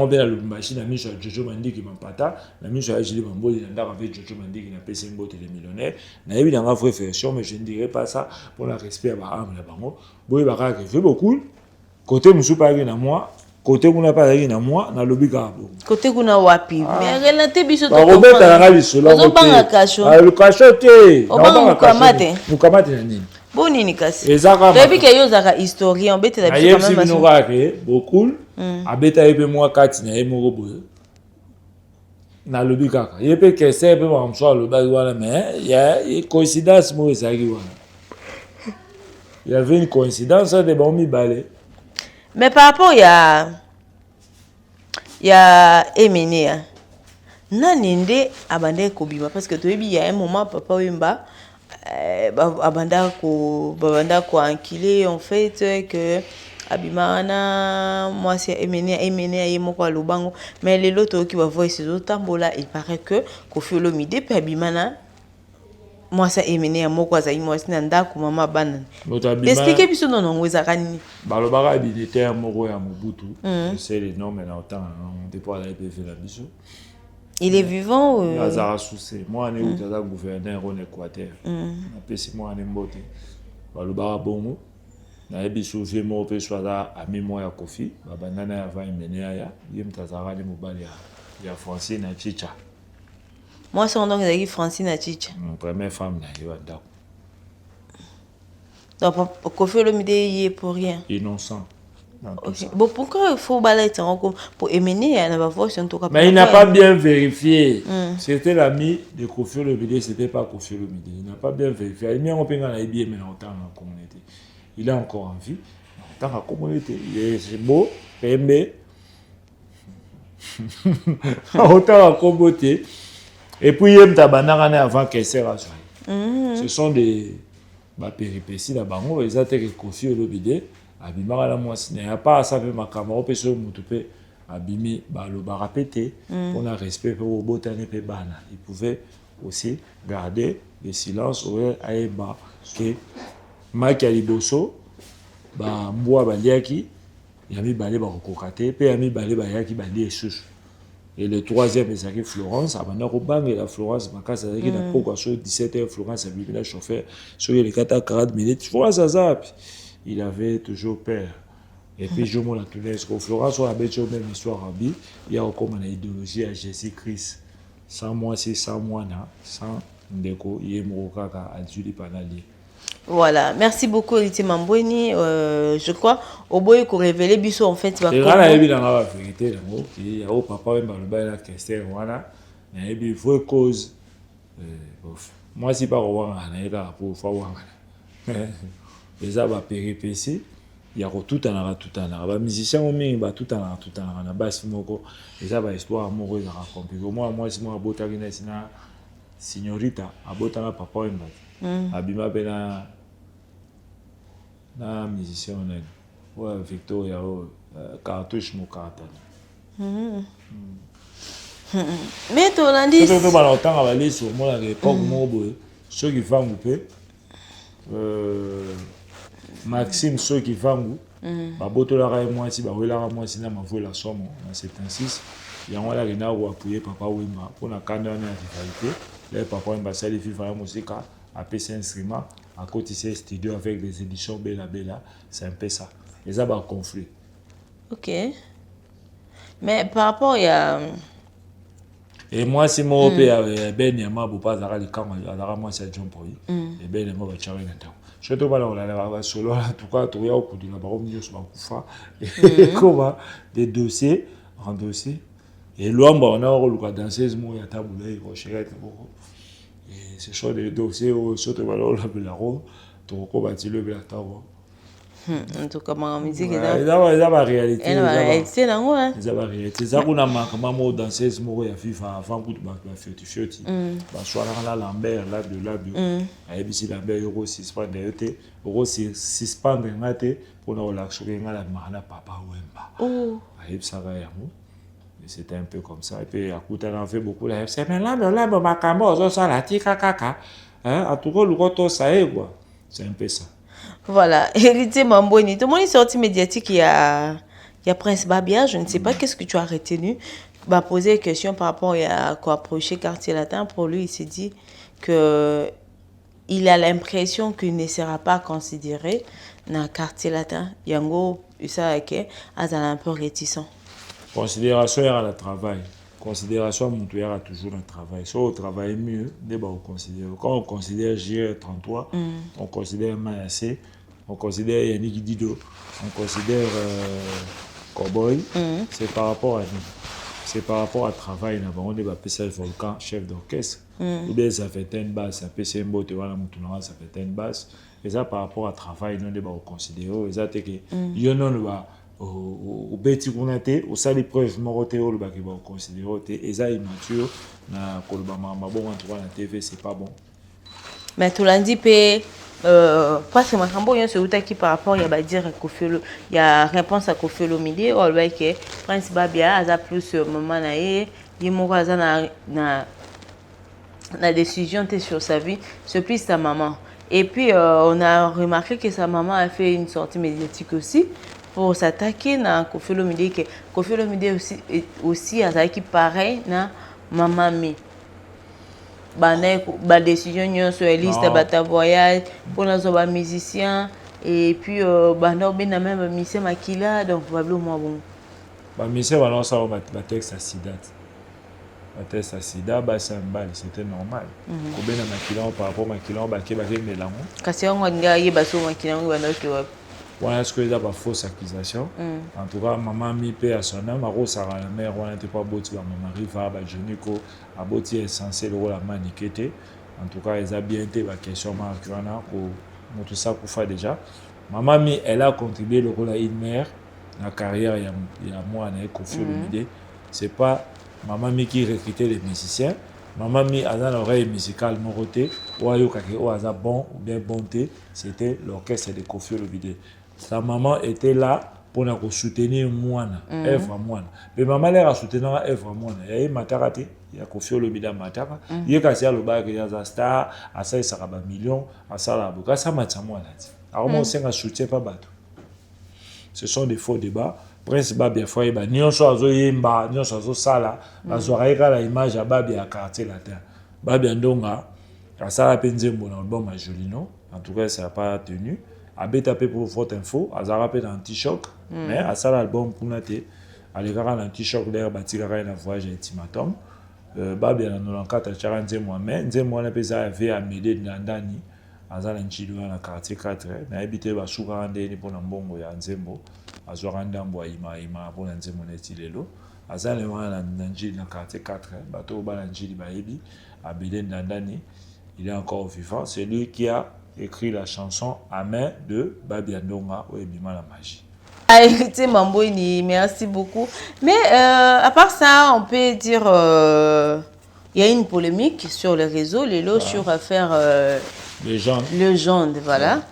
la machine à Michel Jojo Mandi qui m'empata, la Michel a Julie Mamboli avec Jojo Mandi qui n'a pas essayé de les millionnaires. N'a eu dans la vraie version, mais je ne dirais pas ça pour la respect à Baham la bango. Boy Baka qui fait beaucoup. Côté Moussoupa na moi. Côté qu'on n'a pas na moi na lobby gabo côté qu'on a wapi mais relaté biso to Robert na ngali solo on banga kasho le cachoté on banga mukamate na nini boni ni kasi ezaka depuis que yo zaka historien bete la biso quand même parce beaucoup abeta ebe moi kati na emo boye na lobby kaka yepe que c'est ebe ba mso le bagi wana mais il y a une coïncidence mo ezaki wana il y avait une coïncidence de bon mi balé. Mais par rapport il y a Emenea. Nanende abandé kobima parce que il y a un moment papa Wemba abanda ko ankilé en fait que Abimana moi c'est Emenea yemoko lobango mais les autres qui va voir ces autres tambola il paraît que Koffi Olomide pe Abimana moi ça Emenea moko za moi sinanda ko mama bana expliquer biso non non wezaka nini balobaka militaire moko ya Mobutu je sais les noms mais autant on dépend la IPV la biso il est vivant ou Lazara Soussé moi on est où tata gouverneur en Équateur na pesi moi on mbote balobaka bongo na biso vie mo pe soit ami moi ya Koffi babandana ya va Emenea ya yemtazara ni mobali ya Francine na Chicha. Moi, c'est donc avec Francine Achicha. Mon première femme, il va d'accord. Donc, Koffi Olomide y est pour rien. Innocent. Okay. Bon, pourquoi il faut balayer pour Emenea, il va voir si on toque. Mais il n'a pas bien vérifié. C'était l'ami de Koffi Olomide, c'était pas Koffi Olomide. Il n'a pas bien vérifié. Il a bien mais longtemps dans la communauté. Il est encore en vie. Dans la communauté. C'est beau, aimé. Autant à Koboté. Et puis, il y a avant qu'elle sert. Ce sont des péripéties là-bas. Ils ont été confiés au lobby. Abimara la moi, il n'y a pas à savoir ma caméra, peut se montrer. Abimi, le barapété, on a respect pour le botané et bana. Il pouvait aussi garder le silence ou aïba que Makaliboso, Mboa Baliaki, Yami Balé Barokokate, puis Yami Balé Bayaki Balé Sous. Et le troisième, c'est Florence, avant de et la Florence, c'est avec la pourquoi sur 17h, Florence a vu le chauffeur, sur les 40 minutes, Florence a il avait toujours peur. Et puis, je me la Florence, on a même histoire à il y a encore une idéologie à Jésus-Christ. 100 mois, c'est 100 mois, 100 déco, il y a un Julie Panali. Voilà, merci beaucoup, Héritier Mambweni. Je crois, au bout qu'on révélait, Bissot, en fait, il va. Et là, il y a la vérité, il y a un papa, il y a la question, voilà. Il y a une vraie cause. Moi, si pas au il y a pour faire. Les arbres péripéties. Il y a tout en les musiciens ont mis tout en la basse moko et ça va histoire amoureuse à raconter moi si moi botarina sina signorita abotana papa emba abima bena na musicien on Victoria cartouche mo carton mais to landi to ba longtemps à aller sur moi la époque mo boy ceux qui font couper Maxime ceux qui font baboto la raille moi si ba wela moi si na mavo la somme en 76 il y a on la rena ou appuyer papa Wemba pour la canne en rivalité les papa Wemba ça les filles faire musique à PC instrument à côté c'est studio avec les éditions Bella Bella c'est un peu ça les a un conflit. OK, mais par rapport il y a et moi c'est mon père ben yama bo pas ara le camp ara moi c'est John Poy et ben moi ba chawe na tawo je te vois là solo en tout cas tu ya au coup de la barom yo so kufa comment des dossiers en dossier et l'homme on a le danseuse mo ya tabula et rocherette beaucoup et ce sont des dossiers au surtout voilà la ro tu ko ba ti le bla tawo en tout cas ma musique est là la réalité c'est là ouais c'est la réalité ça qu'on a manquement mo danseuse mo ya FIFA avant coup de ba fioti ba soir là Lambert là de et puis si Lambert euro suspendre yote euro suspendre ngate pour na relaxer ngala mahana papa Wemba et ça va ya mo c'était un peu comme ça et puis à côté on fait beaucoup la FC mais là ma cambo ça la tika kaka hein à tout le roto ça quoi c'est un peu ça. Voilà, Héritier Mambweni, tout le monde est sorti médiatique, il y a Prince Babia, je ne sais pas qu'est-ce que tu as retenu. Va poser une question par rapport à quoi approcher Quartier Latin. Pour lui, il s'est dit que il a l'impression qu'il ne sera pas considéré dans Quartier Latin. Yango, ça est un peu réticent. Considération à le travail. Considération montuaire a toujours un travail. Si on travaille mieux, on considère. Quand on considère GR33, on considère Mayassé, on considère Yannick Dido, on considère Cowboy. C'est par rapport à nous. C'est par rapport à travail. On est appelé Volcan, chef d'orchestre. Ou bien ça fait une basse, ça fait un beau ça fait une basse. Et ça par rapport à travail, on est considéré. Et ça c'est que au bêtis qu'on a été au salle preuve morotéo le bac va considérer et ça immature na kolbama bon en tout cas la TV c'est pas bon mais tout lundi pe parce que makambo yon se uta qui par rapport il y a dire Kofelo il y a réponse à Kofelo midi ou le que Prince Babia a plus maman na ye moko aza na décision sur sa vie c'est plus sa maman et puis on a remarqué que sa maman a fait une sortie médiatique aussi pour s'attaquer na Kofelo Mide que Kofelo Mide aussi a qui pareil na maman mi ba décision sur liste bata voyage pour nos ba musiciens et puis bana ben même Miss Makila donc probablement bon ba Miss va lancer ba texte à Sidat ba texte à Sida ba sambal c'était normal ko ben Makila par rapport Makila ba ke ba melango kasi on nga yeba so Makila on na to voilà, est-ce qu'il y a des fausses accusations? En tout cas, maman mi paie à son âme, à la mère, on n'était pas boti, maman riva, Jonico, a boti essentiel le rôle à maniquer. En tout cas, ils ont bien été la question marquante pour tout ça pour faire déjà. Maman mi, elle a contribué le rôle à une mère, la carrière, il y a moi, on a confié l'idée. c'est pas maman mi qui recrutait les musiciens. Maman mi a l'oreille musicale moroté, ou a bon ou bien bonté, c'était l'orchestre de Koffi Olomide. Sa maman était là pour nous soutenir Moana, œuvre Moana. Mais maman elle a soutenu œuvre Moana. Il y a Matarate, il y a Koffi Olomide Matara. Il y a Kassia Loba qui a star, à ça il sera million, à ça la boka, ça m'a Moana. Alors moi aussi on soutient pas bateau. Ce sont des faux débats. Prince Babia Foyeba, nyonso azo yemba, nyonso azo sala, bazwaka la image ya Babia ya quartier latin. Babia Ndonga, asala penzembo na album à Jolino, en tout cas ça n'a pas tenu. Abé tapé pour votre info, azara pe dans anti-choc, mais asala album pour naté, alekara na anti-choc l'air batikara na voyage ultimatum. Babia na 94 chara nzembo mais nzembo na pesa ve Amédée Ndandani, azala nchilo na quartier 4, na habité ba suka ndeni pour na mbongo ya nzembo. Azwaka ndambo ima pour nzembo neti lelo. Azala wana na njili na quartier 4, bato ba njili bayebi, Amédée Ndandani, il est encore vivant, c'est lui qui a écrit la chanson Amen de Babia Ndonga ou Ebima la magie. Ah, écoutez, Mamboini, merci beaucoup. Mais à part ça, on peut dire il y a une polémique sur les réseaux, les lots sur affaire légende, voilà.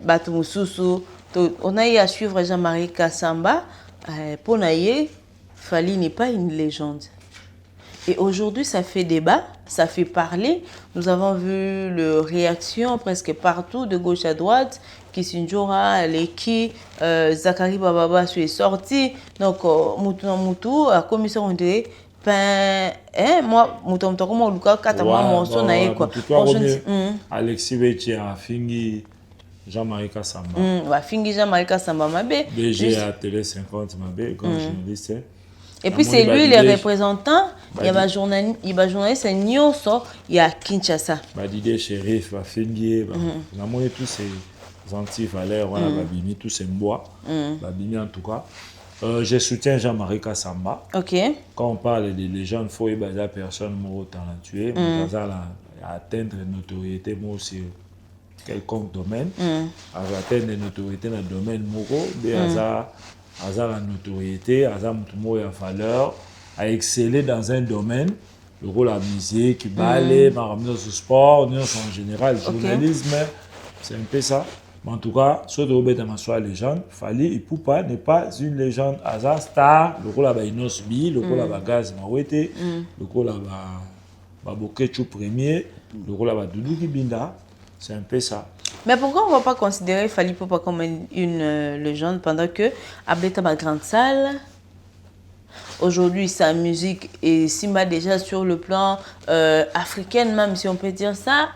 Batumususu, on a eu à suivre Jean-Marie Kassamba. Pour Naye, Fally n'est pas une légende. Et aujourd'hui, ça fait débat, ça fait parler. Nous avons vu les réactions presque partout, de gauche à droite. Kissinjora, Leki, Zakari Bababa est sorti. Donc, Moutou, à commission, on dirait, moi, Moutou, comment Luka, 4 mois, mon son, quoi. Alexis Bechi a fini Jean-Marie Kassamba. Fini Jean-Marie Kassamba, ma bé. DG à Télé 50, ma bé, comme journaliste. Et puis c'est lui le représentant, il y a un journaliste, il y a Kinshasa. Badide Shérif, Bafingi, on a montré tous ces anti-valeurs, on a babimi, tous ces bois, babimi en tout cas. Je soutiens Jean-Marie Kassamba. Ok. Quand on parle des légendes, il faut y baser personne talentueux, mais atteindre une notoriété, moi aussi, quelconque domaine, atteindre une notoriété dans le domaine moro, à la notoriété, à la valeur, à exceller dans un domaine, le rôle de la musique, ballet, le sport, en général, le journalisme, c'est un peu ça. Mais en tout cas, ce que ma soirée légende, Fally Ipupa n'est pas une légende. Aza star, le rôle de Inosbi, le rôle de Gaz Mawete, le rôle de Bokechu Premier, le rôle de Doudou Kibinda, c'est un peu ça. Mais pourquoi on ne va pas considérer Fally Ipupa comme une légende pendant que Ableta ma grande salle, aujourd'hui sa musique est Simba déjà sur le plan africain, même si on peut dire ça,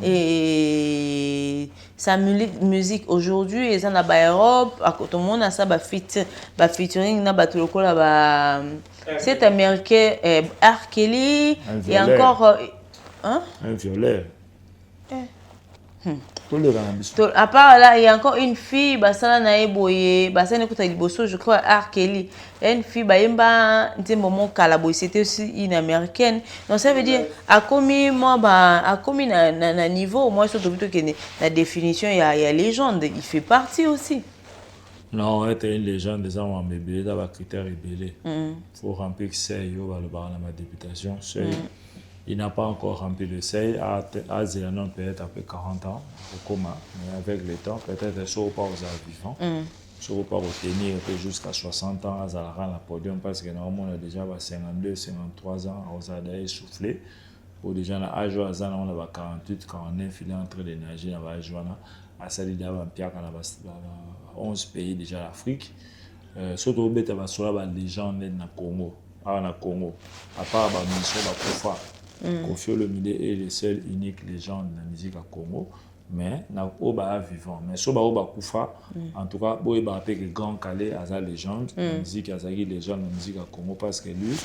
et sa musique aujourd'hui est en Europe, à côté de monde a ça featuring na batuloko là c'est américain R. Kelly et encore un violeur. À part là, il y a encore une fille, Basala Naeboye, Basana Koutaliboso, je crois, R. Kelly. Il y a une fille, Bayemba, c'était aussi une américaine. Donc ça veut dire, à commis, moi, à commis, na niveau, moi, surtout plutôt que la définition, il y a légende, il fait partie aussi. Non, être une légende, des gens ont mébélé, dans les critères rébellés. Il faut remplir ça, il y a ma députation. Il n'a pas encore rempli le seuil. À Zélanon, peut-être après 40 ans, au coma. Mais avec le temps, peut-être qu'il ne sera pas aux vivants. Il ne sera pas retenir jusqu'à 60 ans à Zalara, la podium, parce que normalement, on a déjà 52, 53 ans aux Adaïs soufflé. Pour déjà, à l'âge où on a 48, 49, il est en train de nager dans l'âge où on a Salida, on a 11 pays déjà l'Afrique. Surtout, on a des légende dans le Congo. À part la mission de Kofa. Koffi Olomide est le seul unique légende de la musique à Congo, mais il est vivant. Mais si on Kufa, en tout cas, il y a un grand Calais à la légende, la musique à la légende de la musique à Congo, parce que lui,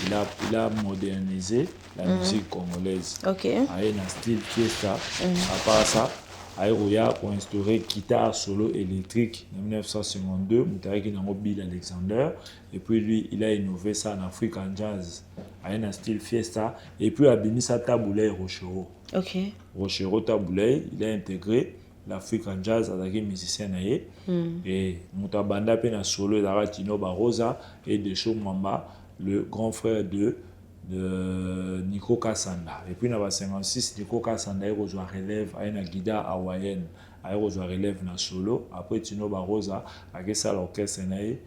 il a modernisé la musique congolaise. Il y a un style fiesta, à part ça. Aïroya pour instaurer guitare solo électrique en 1952, Moutareki Bill Alexander, et puis lui il a innové ça en Afrique en jazz, à un style fiesta, et puis a béni sa taboulay Rochero. Rochero taboulay, il a intégré l'African Jazz, avec musicien naïe. Et Moutabanda Pena solo, Dara Tino Barosa et Desho Mwamba, le grand frère de Nico Kassanda. Et puis, dans la 56, Nico Kassanda a rejoint relève à une guida hawaïenne, a rejoint relève dans solo. Après, Tino Barosa a ça l'orchestre naïe,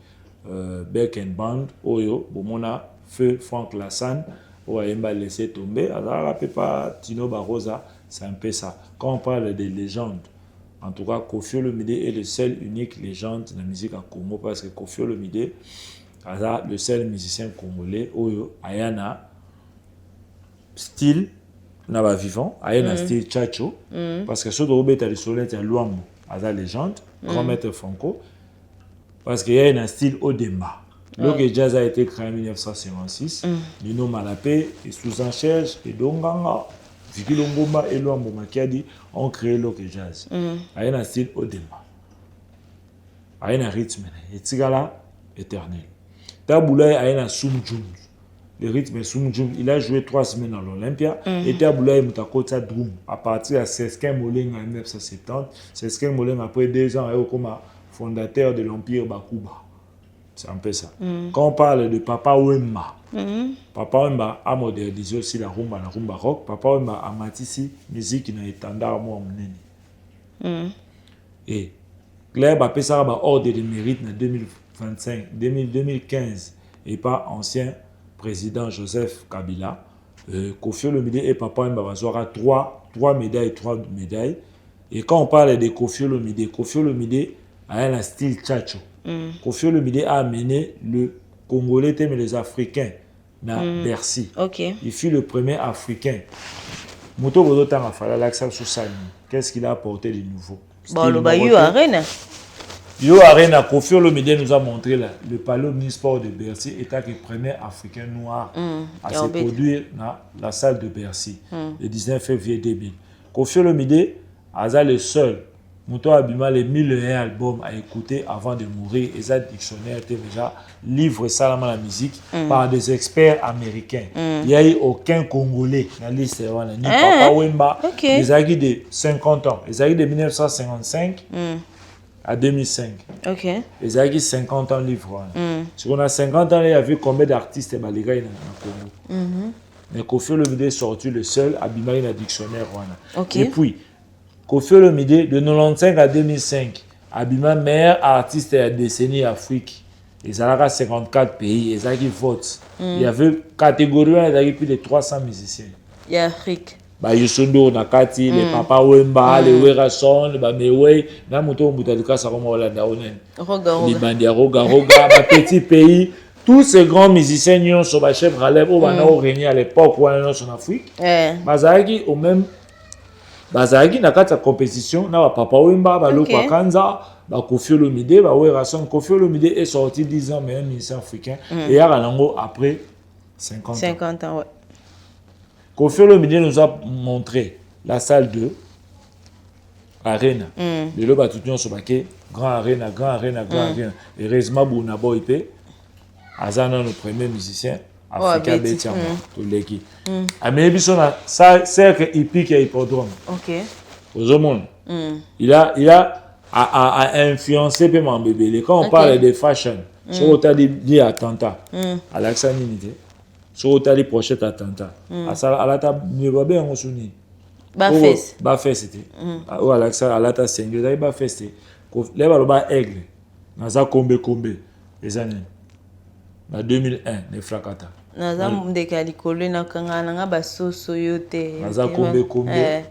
Beck and Band, Oyo, Bomona, Feu, Franck Lassan, où a laissé tomber. Alors, pas Tino Barosa, c'est un peu ça. Quand on parle des légendes, en tout cas, Koffi Olomide est le seul unique légende de la musique à Congo parce que Koffi Olomide est le seul musicien congolais où Ayana style n'a vivant, Ayana style Tchatcho, parce que ce Robert a le soleil est Luambo, Aza légende, grand maître Franco, parce qu'il y a un style Odemba. Le jazz a été créé en 1956, Nino Malapé et Susan Cherche et Donganga. Viki Longomba et Luambo Makiadi ont créé le jazz. Il y a un style Odemba. Il y a un rythme. Et Tigala, éternel. Taboulaye a un Sumjum. Le rythme Sumjum, il a joué 3 semaines à l'Olympia. Et Taboulaye Moutakota Drum. À partir de Seskin Moleng en 1970, Seskin Moleng après 2 ans, est comme fondateur de l'Empire Bakuba. C'est un peu ça. Quand on parle de Papa Wemba, Papa Wemba a modernisé aussi la rumba rock. Papa Wemba a matissé musique dans étendard moi mneni. Et Claire a fait ça ordre de mérite en 2015 et pas ancien président Joseph Kabila. Koffi Olomide et Papa Wemba va 3 médailles. Et quand on parle de Koffi Olomide a un style tchatcho. Koffi Olomide a amené le Congolais mais les Africains dans Bercy. Il fut le premier Africain. Moto Bodotan a fallu l'accent sur ça. Qu'est-ce qu'il a apporté de nouveau? Bon, le Bayou Arena. Yo Arena, Koffi Olomide nous a montré le palais omnisport de Bercy étant le premier Africain noir à se produire dans la salle de Bercy le 19 février 2000. Koffi Olomide a le seul. Mouton Abima, les 1001 albums à écouter avant de mourir. Et ça, dictionnaire était déjà livré ça dans la musique par des experts américains. Il n'y a eu aucun Congolais dans la liste. Ni Papa Wemba, les aguis de 50 ans. Les aguis de 1955 à 2005. Les aguis 50 ans livrés. Si on a 50 ans, il y a vu combien d'artistes dans le Congo. Mais Koffi Olomide est sorti le seul Abima dans le dictionnaire. Et puis, Koffi Olomide, de 1995 à 2005, Abima, meilleur artiste de la décennie Afrique. Ils avaient 54 pays, ils avaient vote. Il y avait catégorie, il y avait plus de 300 musiciens. Il y a Afrique. Yusundo, Nakati, les Papa Wemba, les Werason, les Bameway, les Moutalika, les Bandia Roga, petits pays. Tous ces grands musiciens, ils sont les chefs relève, ils ont régné à l'époque où ils sont en Afrique. Bazaki, au même. Bazaki na kati ya compétition na Papa Wemba Baloko Kanza Koffi Olomide Werason. Koffi Olomide est sorti 10 ans meilleur musicien africain et Yaranango après 50 ans. Koffi Olomide nous a montré la salle 2 Arena. Le loba tout sur baké grand arena. Et Rezma Bounabo IP Azana le premier musicien africain Betiam Toleki. Amébiso na cercle hippique et hippodrome. Aux monde. Il a influencé peu mon bébé. Quand on parle de fashion, sur autant dit attentat. Alexandre Nité. Sur autant dit prochain attentat. À la table ne va bien on souni. Bafes c'était. Ou Alexandre à la table singulier Bafes c'était. Les baloba aigle. Naza kombe les années. En 2001 les fracata. Naza mundekali kolwe na kangana nga basoso yote. Naza kombe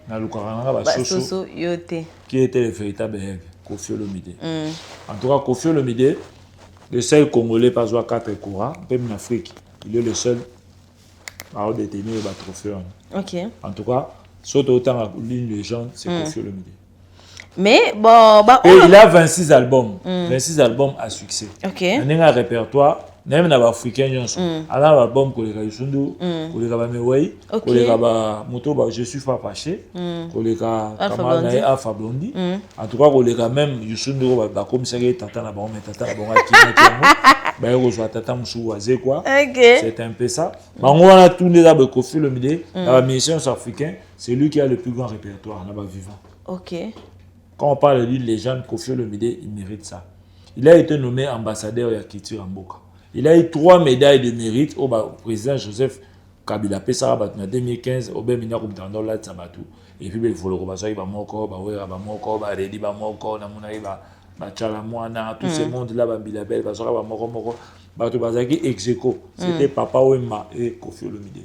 na lukara nga basoso yote. Qui était le véritable aigle? Koffi Olomide. En tout cas, Koffi Olomide, le seul Congolais pas joué 4 courants, même en Afrique, il est le seul à détenir le trophée. En tout cas, surtout autant l'une légende, c'est Koffi Olomide. Mais bon, et il a 26 albums, 26 albums à succès. Il a un répertoire. Même dans les Africains, il y a un album qui est Yusundu, qui est Meway, qui est Moto, je suis pas fâché, qui est Alpha Blondie. En tout cas, qui est même Yusundu, comme ça, Tata Nabon, Tata Nabon, Tata Moussou, c'est un peu ça. On a tourné dans le Koffi Olomide, dans la mission africaine, c'est lui qui a le plus grand répertoire là-bas vivant. Quand on parle d'une légende, Kofi Olomide, il mérite ça. Il a été nommé ambassadeur de la culture en Mboka. Il a eu 3 médailles de mérite au président Joseph Kabila Pesa en 2015 au Bémina Koumtando là Tsabatu. Et puis il faut le rebaser, il va moko, il va moko, il va redi, il va moko, il va Tchalamouana, tout ce monde là, il va belle, il va moko, Bato Bazaki Execo. C'était Papa Wemba et Kofi Olomide.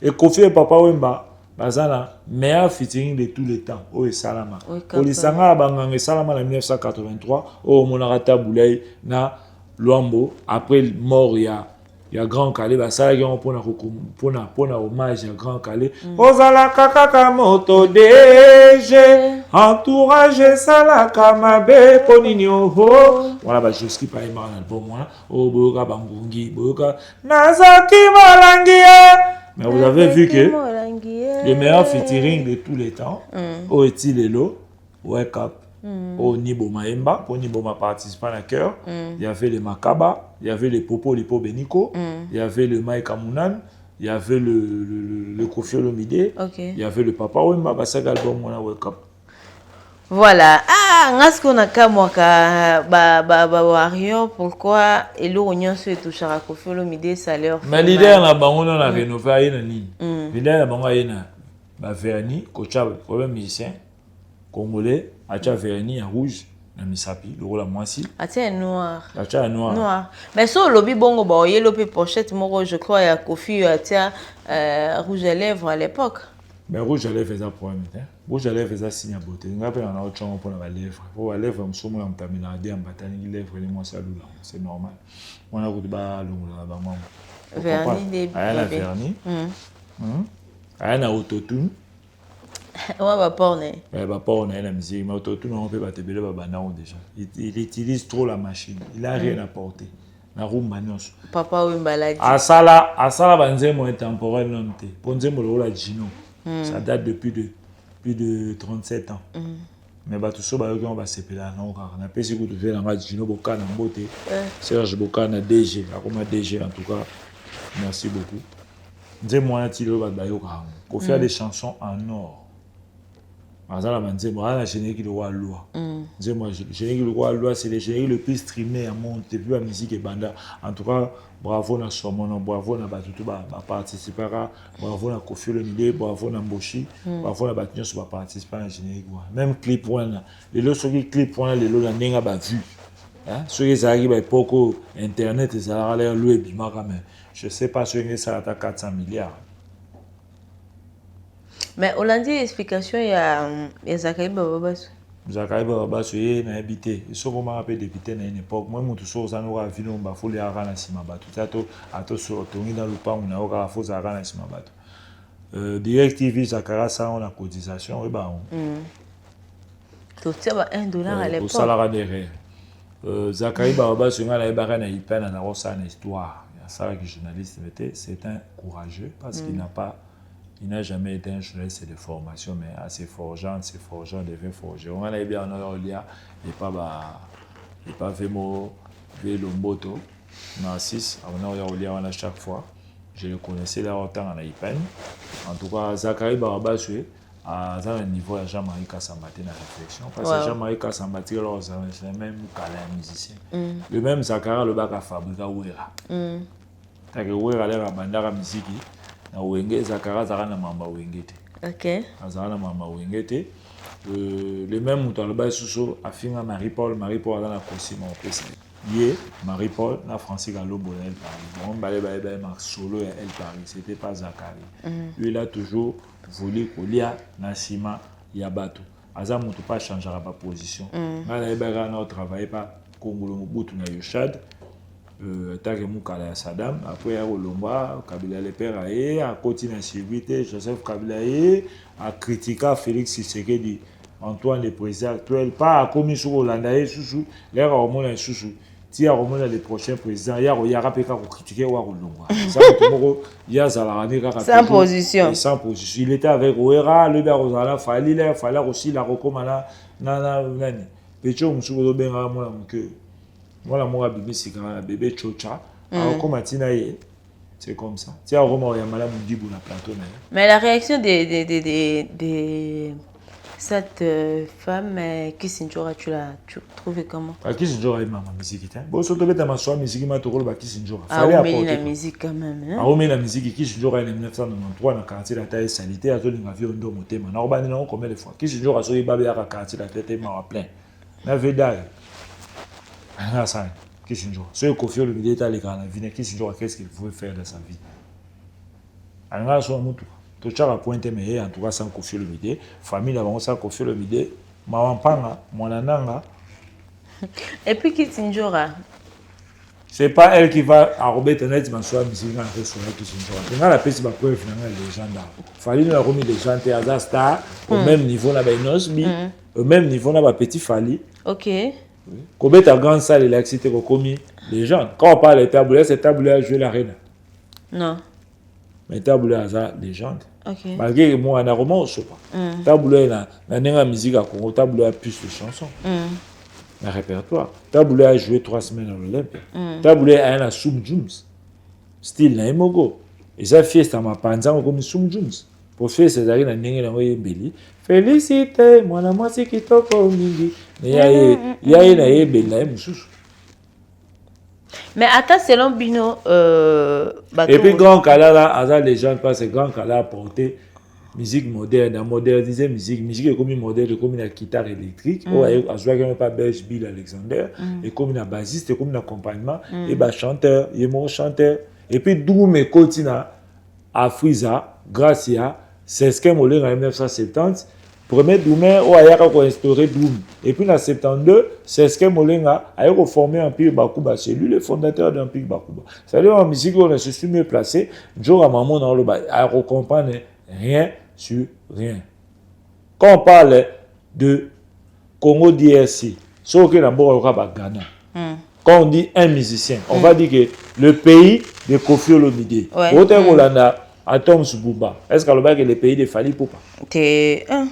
Et Kofi et Papa Wemba, Bazana, meilleur featuring de tous les temps, au Salama. Olisanga Banganga Salama en 1983, au Monarata Boulay, na Luambo, après mort, il y a Grand Calais, ça y a un hommage à Grand Calais. Ozala Kaka Moto DG, entourage Salaka Mabe, Poninio Ho. Voilà, je suis pas aimé dans l'album, oh, Boka Bangungi, Boka Nazaki Malangia. Mais vous avez vu que le meilleur featuring de tous les temps, au Etilelo, Wake Up, au Nibo Maemba, pour Nibo ma participant à cœur, il y avait le Makaba, il y avait le Popo Lipo Beniko, il y avait le Mike Amounan, il y avait le Kofi Olomide, il y avait le Papa Wemba, c'est l'album Wake Up. Voilà. Ah, ngasko nakamwaka wario pourquoi elo onyanso etushaka Kofi Olomide salaire. Mais l'idée na bango na rénover ayena nini. L'idée na bango ayena ba vernis, kocha problème musicien congolais, acha vernis en rouge na misapi, le rôle à moisi. Acha noir. Acha noir. Noir. Mais so lobi bongo ba yelo pe pochette moko je crois ya Kofi acha rouge à lèvres à l'époque. Mais rouge à lèvres faisait problème, hein. Rouge à lèvres faisait signe à beauté. On a pas un autre champ pour la lèvre. Pour la lèvre, on somme en terminant en bataille lèvres les mois ça là, c'est normal. On a route bas là bas moi. Vernis des vernis. Un autotune. On va porne. Ouais, va porne la musique, mais autotune on peut pas te béler banana déjà. Il utilise trop la machine. Il a rien apporté. Na rumba nyonso. Papa Wemba l'a dit. Asala banzemo intemporel non te. Ponzemo lo la Gino. Ça date depuis plus de 37 ans. Mais tout ça, on va se péler. On a pas si vous devez la Gino Boka na Mbote. Serge Boka na DG. Comme DG en tout cas. Merci beaucoup. Dis-moi, Tilo Bayoka. Qu'on fait des chansons en or. Azala banzemo, la générique de roi loi. Dis-moi, générique de roi loi, c'est le générique le plus streamé à monde depuis la musique et banda. En tout cas, bravo na Somono, bravo na Batutu ba participera, bravo na Kofi Olomide, bravo na Mboshi, bravo na Batinyo sur participer à générique. Même clip point les autres clip point les autres n'enga ba vu. Hein, ceux qui arrivent à poko internet et ça a l'air loué bimaka mais je sais pas ceux qui ça à 400 milliards. Mais on a dit explication il y a Zakari Bababasu. Zakari Bababasu est na habité. Il faut comment appeler député na une époque. Moi mon tout ça on aura vu on ba folie à na sima ba tout ça to sur tongi dans le pan on a aura faut à na sima ba. Direct TV Zakara ça on a cotisation et ba on. Tout ça ba $1 à l'époque. Pour salaire derrière. Zakari Bababasu na la ba na hyper na rosa na histoire. Il y a ça que journaliste mettait, c'est un courageux parce qu'il n'a jamais été un journaliste de formation, mais assez forgeant, devait forger. On a bien en Orlia, et pas vraiment Lomboto, Narcisse, on a Orlia à chaque fois. Je le connaissais là autant en Haïpen. En tout cas, Zakari Barabasue, à un niveau de Jean-Marie Kassambati dans la réflexion. Parce que Jean-Marie Kassambati, c'est le même calais musicien. Le même Zakara, le bac à fabriquer Ouera. T'as que Ouera l'air à bandara musique. Na wenge Zakara na mamba wengete. OK. Azana mamba wengete. Le même mutu aloba suso afinga Marie-Paul dans la cosima au PC. Yé Marie-Paul na Francis Galobo elle Paris. Bon balé Marc Solo et elle Paris, c'était pas Zakari. Lui il a toujours voulu kolia na sima ya bato. Aza mutu pas changera pas position. Na ba na travailler pas Kongolo Mobutu na Yoshad. Take Moukala à Saddam, après à Olomba, Kabila le père a continué à suivre Joseph Kabila a critiqué Félix Tshisekedi, Antoine le président actuel, pas à commis sur Hollande, sous l'air au monde sous tia au monde les prochains présidents, il y a rapeka pour critiquer Olomba. Il y a Zalarani sans position. Sans position. Il était avec Ouera, le Berozala, fallait aussi la recommanda nani. Pecho Moussouko Benga mon que voilà, moi, bébé, c'est un bébé chocha. Alors, comme c'est comme ça. Tiens, on va y aller à la plateau. Mais la réaction des Cette femme, Kissinger, tu l'as trouvée comment? Kissinger a eu ma musique. Bon, surtout que tu as ma soeur musique, ma tour, Kissinger. Ah, mais la musique quand même. Ah, mais la musique, Kissinger a eu en 1993 dans le quartier de la taille salité, à tout le monde a vu un domo thème. On a urbané combien de fois. Kissinger a sauvé Babé à la quartier de la tête et m'a plein. La vedale. Ah, ça. Kissinger. Ce Kofi Olomide est allé quand la vie, Kissinger, qu'est-ce qu'il pouvait faire de sa vie? Alors, là, sur un moutou. Tout ça a pointé, mais en tout cas, sans Kofi Olomide, famille d'avant, sans Kofi Olomide, Mawampanga, Mwanananga. Et puis Kissinger. C'est pas elle qui va enrober Tenet, ma soeur, mais c'est une affaire sur elle, Kissinger. Quand la paix, c'est ma preuve, finalement, les gens là. Fali nous a remis des gens à Star, au même niveau, là, Nosbi, au même niveau, là, Petit Fali. Ok. Quand ta grande salle, il a excité commis les gens. Quand on parle de taboulé, c'est taboulé à jouer l'arène. Non. Mais taboulé à ça, légende. Ok. Malgré que moi, on a roman, je sais pas. Taboulé, la musique à Congo, taboulé a plus de chansons. Un répertoire. Taboulé a joué 3 semaines à l'Olympe. Taboulé a un Soum Jones. Style na Emogo. Et ça fait ça m'a pensé comme Soum Jones. Pour faire ces arènes, on a un belli. Félicité, moi la moitié qui t'a commis. Il y a une belle moussous. Mais attends, selon Bino, et puis grand Kala là, les gens passent grand Kala a porté musique moderne, à moderniser musique est comme une moderne, comme une guitare électrique. Oh, à jouer comme pas Belge Bill Alexander, et comme une bassiste, et comme un accompagnement, et bah chanteur, et mon chanteur. Et puis d'où mes continents, Afriza, Gracia, c'est ce que moi en 1970. Premier Doumé, on a instauré Doum. Et puis en 72, c'est ce que Molenga a reformé Empire Bakuba. C'est lui le fondateur d'Empire Bakuba. C'est-à-dire en musique, on se suis mieux placé. Joe Maman dans le bas, à comprendre rien sur rien. Quand on parle de Congo DRC, sauf que d'abord on va Ghana. Quand on dit un musicien, on va dire que le pays de Kofi Olomide. Autant qu'on a Atom Subumba. Est-ce que le pays de Fali Poupa? T'es un.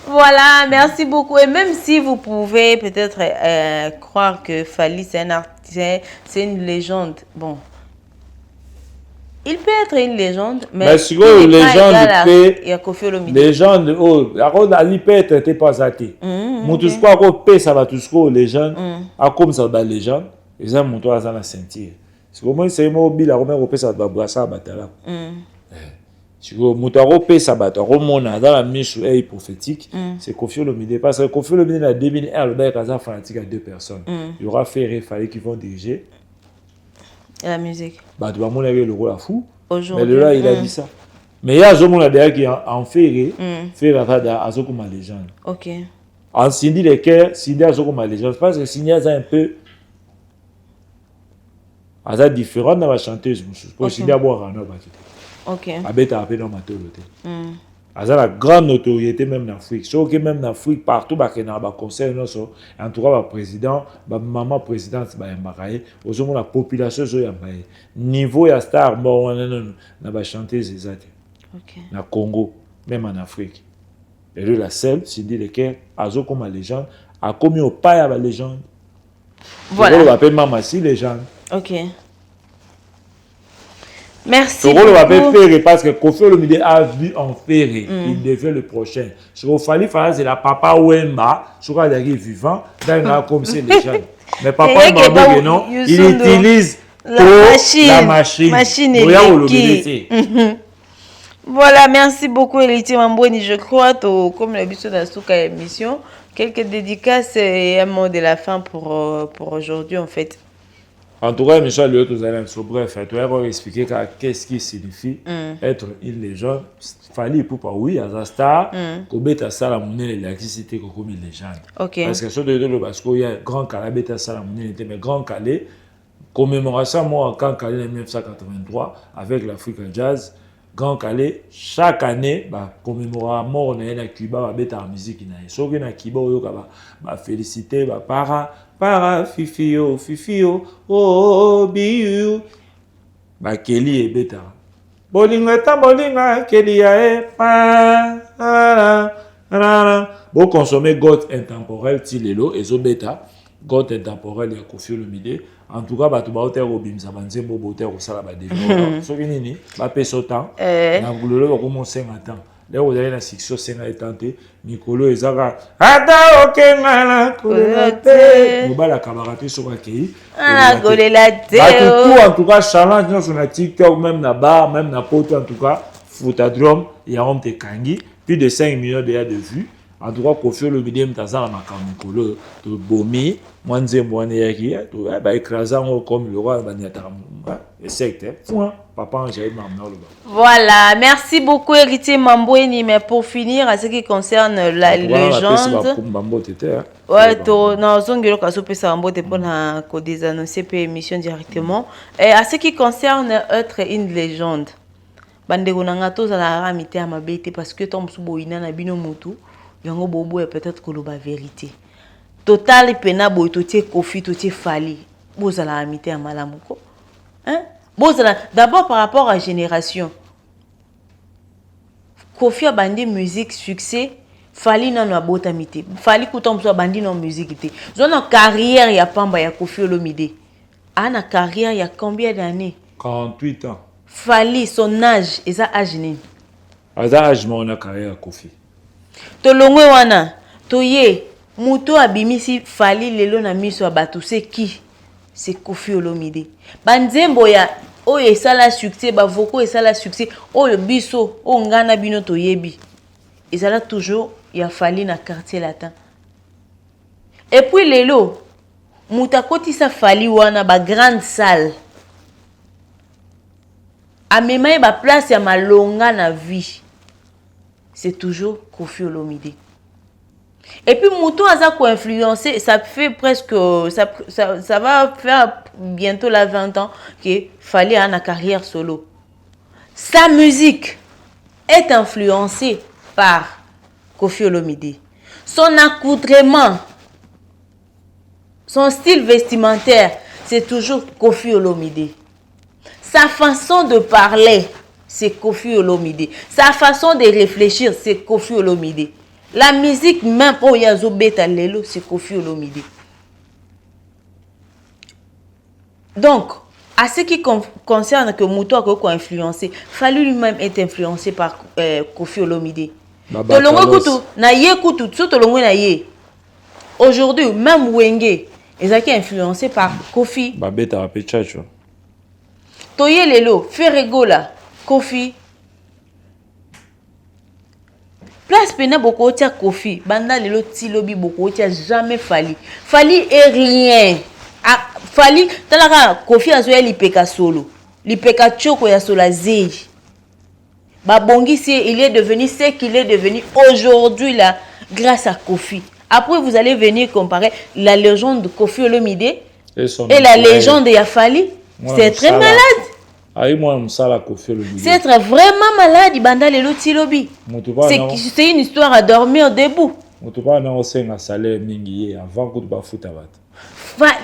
Voilà, merci beaucoup. Et même si vous pouvez peut-être croire que Fali c'est un artiste, c'est une légende, bon, il peut être une légende, mais si vous légende il y a Kofi Olomide. Légende, oh, il peut être pas athée. Moutou quoi qu'on paie ça va tout ce qu'on légende, à comme ça va légende, et ça moutou à ça la sentir. C'est comment c'est mobile à remettre au paie ça va brasser à batala. Si vous montez ça va remonter dans la mise prophétique, c'est Kofi Olomide. Parce que Kofi Olomide a 2001, le bail a fanatique à 2 personnes. Il y aura Ferré Fallait qui vont diriger la musique. Bah tu vas montrer le rôle à fou. Aujourd'hui. Mais là il a dit ça. Mais il y a un monde derrière qui en Ferré, Ferré va à Zoko ma légende. Ok. En Cindy les cœurs, Cindy à Zoko ma légende. Parce que Cindy a un peu différent dans la chanteuse. Pour Cindy à boire un autre. Ok. Abeta appelé dans ma théologie. Aza la grande notoriété même en Afrique. Sauf que même en Afrique, partout, bah, qu'il y a un conseil, en tout cas, le président, bah, maman présidente, bah, Mbakaye, aux la population, so Mbakaye. Niveau ya star, bon, on a chanté ces actes. Ok. Na Congo, même en Afrique. Et lui, la seule, Cindy Leker, Azo comme la légende, a commis au pas à la légende. Voilà. On l'appelle Mamassi légende. Ok. Merci. Le rôle va faire parce que Kofi Olomide a vu en Ferré. Il devait le prochain. Ce qu'il fallait faire, c'est la Papa Wemba, je crois qu'il est vivant, dans comme c'est les jeunes. Mais Papa Wemba, non, il utilise la machine électrique. Voilà, merci beaucoup, Eliti Mamboni. Je crois, comme l'habitude dans cette émission, quelques dédicaces et un mot de la fin pour aujourd'hui, en fait. En tout cas, Michel Léo, bref, tu vas expliquer qu'est-ce qui signifie être une légende. Fallait pour pas oui, à la star, Kobeta Salamouné, l'électricité comme une légende. Parce que ce de parce qu'il y a grand Calais, Beta Salamouné, mais grand Calais, commémoration moi en Grand Calais en 1983 avec l'Africa Jazz. Grand Calais, chaque année, commémora mort on a Cuba, Beta musique na. So que na Cuba, on féliciter, para fifio oh biu Kelly et Beta bolinga Kelly bon consommer God intemporel tilelo et zo Beta God intemporel et Kofi Olomide en tout cas tu vas au terre au bimsa banzembo boter au sala ba développement so nini ba peso temps na ngulolo ko mon 5 ans là vous avez la section senga etante mikolo ezaka ata okenga na kolate mobala kabarate sur akei ah kolate tout en tout cas challenge sur na TikTok même na bar même na poto en tout cas Footadrome il y a un te kangi plus de 5 millions de vues en tout cas Koffi Olomide mtazana makamikolo to bomi mwanze mwane yaki to ba écraser comme le roi banyatara et secte papa j'ai mamna. Voilà, merci beaucoup Héritier Mambweni, mais pour finir à ce qui concerne la légende ouais to na zongelo ka sopesa mbote pona ko désannoncer pe émission directement et à ce qui concerne être une légende bandeko nanga tozala ramité à mabete parce que tom suboina na bino mutu yango bobo et peut-être que la vérité total pena boy totie Koffi totie Fally bozala ramité à malamuko hein bozala d'abord par rapport à génération Koffi a bandi musique succès Fally na na botamité Fally kutom so bandi na musique té zona carrière ya pamba ya Koffi Olomide ana carrière ya combien d'années 48 ans. Fally son âge et ça âge ni âge mon na carrière Koffi to longwe wana to ye muto abimisi Fally lelo na miso abatu c'est qui c'est Koffi Olomide banzembo ya oyo esala succès bavoko esala succès oyo biso o ngana bino to yebi ezala toujours ya Fally na quartier latin et puis lelo muta kotisa Fally wana ba grande salle amema ba place ya malonga na vie c'est toujours Koffi Olomide. Et puis Moutou a influencé, ça fait presque ça va faire bientôt la 20 ans que Fally a une carrière solo. Sa musique est influencée par Koffi Olomide. Son accoutrement, son style vestimentaire, c'est toujours Koffi Olomide. Sa façon de parler, c'est Koffi Olomide. Sa façon de réfléchir, c'est Koffi Olomide. La musique même pour Yazo Beta Lelo, c'est Koffi Olomide. Donc, à ce qui concerne que Moutou a influencé, Fally lui-même est influencé par Koffi Olomide. Aujourd'hui, même Wenge, ils ont été influencés par Koffi. Babeta Rapechacho. Toye Lelo, Ferregola, Koffi. Place pena beaucoup tia Koffi, banda Lelo Tilobi beaucoup tia jamais Fally. Fally est rien. Fally, talaka Koffi azoya lipeka solo. Lipeka choko ya sola zei. Babongi il est devenu ce qu'il est devenu aujourd'hui là grâce à Koffi. Après vous allez venir comparer la légende de Koffi Olomide et la légende de Fally. C'est très malade. C'est être vraiment malade, Banda Lelo Tilobi. C'est une histoire à dormir debout.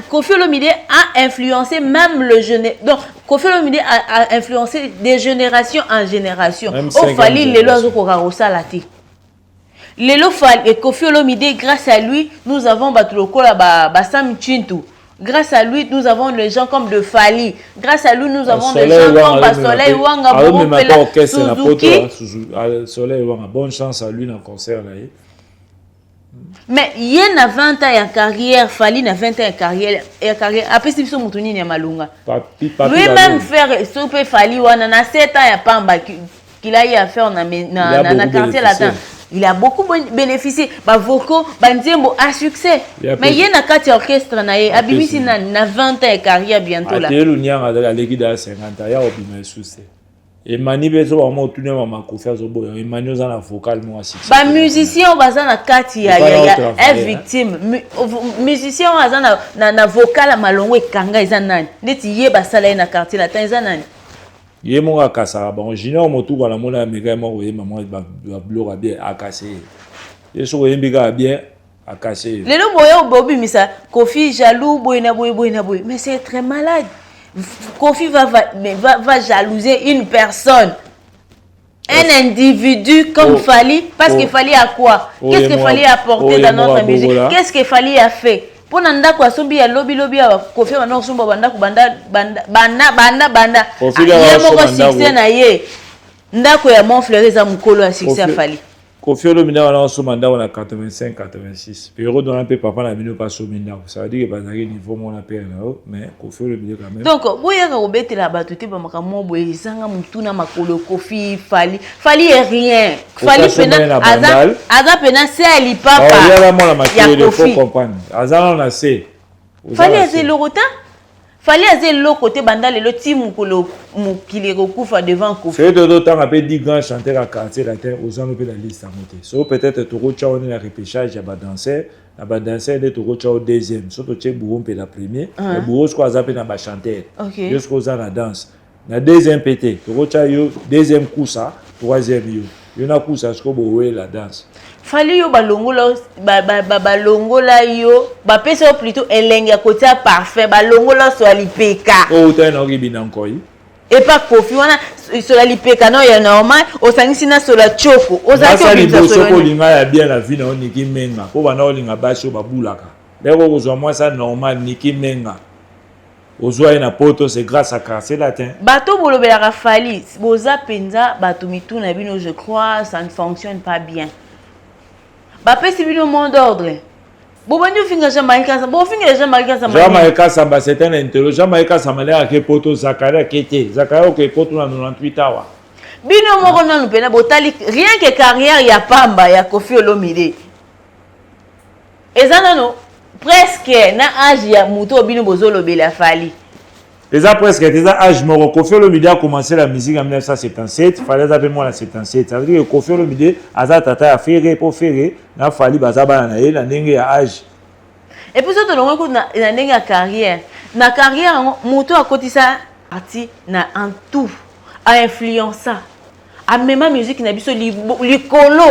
Koffi Olomide a influencé même le jeune. Donc, Koffi Olomide a influencé de génération en génération. Oh, Fally Lelo Azokorarosa Lati. Lelo Fally et Koffi Olomide, grâce à lui, nous avons Batuloko la Sam Chintu. Grâce à lui, nous avons des gens comme de Fally. Grâce à lui, nous avons des gens comme Soleil Wanga, Suzuki. Soleil Wanga, bonne chance à lui dans le concert. Mais il y a 20 ans en carrière, Fally a 20 ans en carrière. Après, c'est ce que nous avons lui-même faire souper Fally, on a 7 ans à Pamba qu'il a eu à faire dans le quartier latin. Il a beaucoup bénéficié. Bavoko, Banzembo a succès. Mais il y a un quartier orchestre, Abimisi na 20 ans de carrière bientôt là. Et mani bezo wa mo tune wa makofia zo boyo et mani oza na vocal mo asisi ba musicien baza na kati ya victime musicien baza na vocal malongo ekanga eza nani neti ye basala na quartier la tan eza nani ye mo akasa ba junior motu kwa la mona mega mo ye maman ba blora bien akase ye so yembika bien akase lelo boyo bobi misa Koffi jaloux boyna boy mais c'est très malade. Koffi va jalouser une personne, un individu comme Fally, parce qu'il fallait à quoi? Qu'est-ce qu'il fallait apporter dans notre musique? Qu'est-ce qu'il fallait à faire? Pour nanda kwa sombi ya lobby Koffi wana osumba banda. Yemo ko succès na ye. ndako ya mon fleur eza mukolo ya succès afali Kofi Olomide wana oso mandat on a 85 86 pero dans un peu papa na bino pas so minda ça veut dire que bazaki niveau mon père là mais Kofi Olomide quand même donc boya ka obetela bato te ba makambo boye ezanga mutuna makolo Kofi fali est rien fali pena aza pena c'est ali papa il y a la mona makolo il faut comprendre azana on a c'est fali c'est le rota fallait azer le côté bandale le team mukolo mukile kokufa devant Kofi c'est de temps après 10 grands chanteurs à quartier la terre aux gens de la liste à monter so peut-être toro chao on a repêchage ya ba danser de toro chao deuxième surtout check bourron pe la premier le bourron quoi zaper na ba chanteur jusqu'aux ans la danse na deuxième pété toro chao deuxième coup ça troisième yo na coup ça sko bowe la danse fali yo balongola balongola yo ba pesa plutôt elenge côté parfait balongola so alipeka o ta na ribina nkoi et pas Kofi wana so alipeka no ya normal o sangisi na so la choko o za ko binza so ko linga ya bien la vie na oniki menga ko bana olinga bashi babulaka lero ko zo moi ça normal niki menga ozwa na poto c'est grâce à Cartier Latin bato bolobela fali boza penza bato mituna bino je crois ça ne fonctionne pas bien. Bapé si bino mot d'ordre. Bobandi finga Jamaïca ça. Bon finga Jamaïca ça. Jamaïca ça c'est un intello. Jamaïca ça m'a l'air que poto Zakaria kete. Zakaria que poto na 98 awa. Bino moko na pena botali rien que carrière ya pamba ya Kofi Olomide. Ezana no presque na âge ya muto bino bozolo bela fali. Déjà presque déjà âge mort Kofi Olomide a commencé la musique en 1977 fallait appeler moi la 77 ça veut dire que Kofi Olomide aza tata a faire pour faire na fali bazaba na ye na ndenge ya âge et puis surtout longo na ndenge ya carrière muto akotisa parti na en tout a influencer a même musique na biso likolo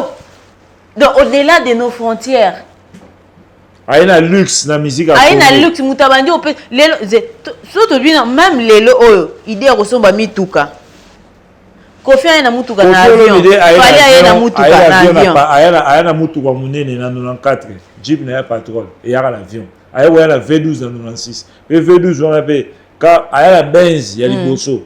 donc au-delà de nos frontières. Aïna luxe la musique aïna luxe mutabandi opé lelo surtout bien même lelo oyo idée resomba mituka Kofi aïna mutuka na avion fali aïna mutuka na avion aïna mutuka munene na 94 jeep na patrol et yara l'avion aïna la V12 en 96 et V12 on appelle quand aïna Benz ya liboso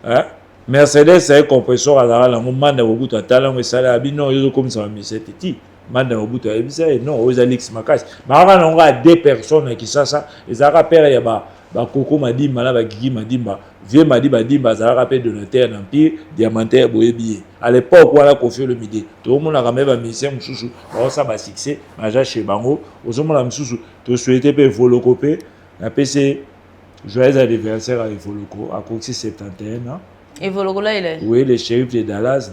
hein Mercedes c'est compresseur à la moment de beaucoup de talent et ça là bino yo comme ça mais c'est petit manda obuto ebisa non aux Alex Makas mara on a deux personnes qui ça ils a rappelé ya ba Koko Madimba la ba Gigi Madimba vieux Madimba ça rappelle de notaire d'empire diamantaire boyebi à l'époque voilà Kofi Olomide tout le monde a ramé ba musicien mususu ba ça ba succès maja chez bango ozomo la mususu to souhaiter pe volocopé na PC joyeux anniversaire à Voloko à Coxy 71 ans et Voloko là il est oui le shérif de Dallas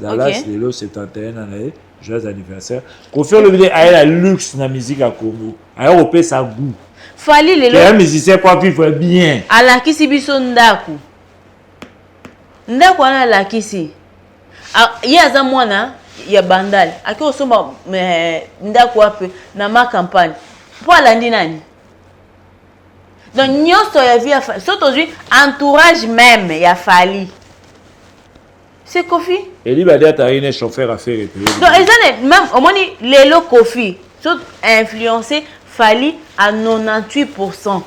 les lo 71 ans joyeux anniversaire. Kofi Olomide a la luxe na musique à Congo. A europé sa goût. Fali lelo. Un musicien pour vivre bien. Ala kisi biso ndaku. Ndaku ana la kisi. Yaza mwana ya bandal. Aki osomba ndaku ape na ma campagne. Po alandi nani? Donc nyoso ya via surtout aujourd'hui entourage même ya Fali. C'est Kofi. Et lui va dire t'as un chauffeur à faire. Donc même au moins Lelo Kofi sont influencé Fali à 98%.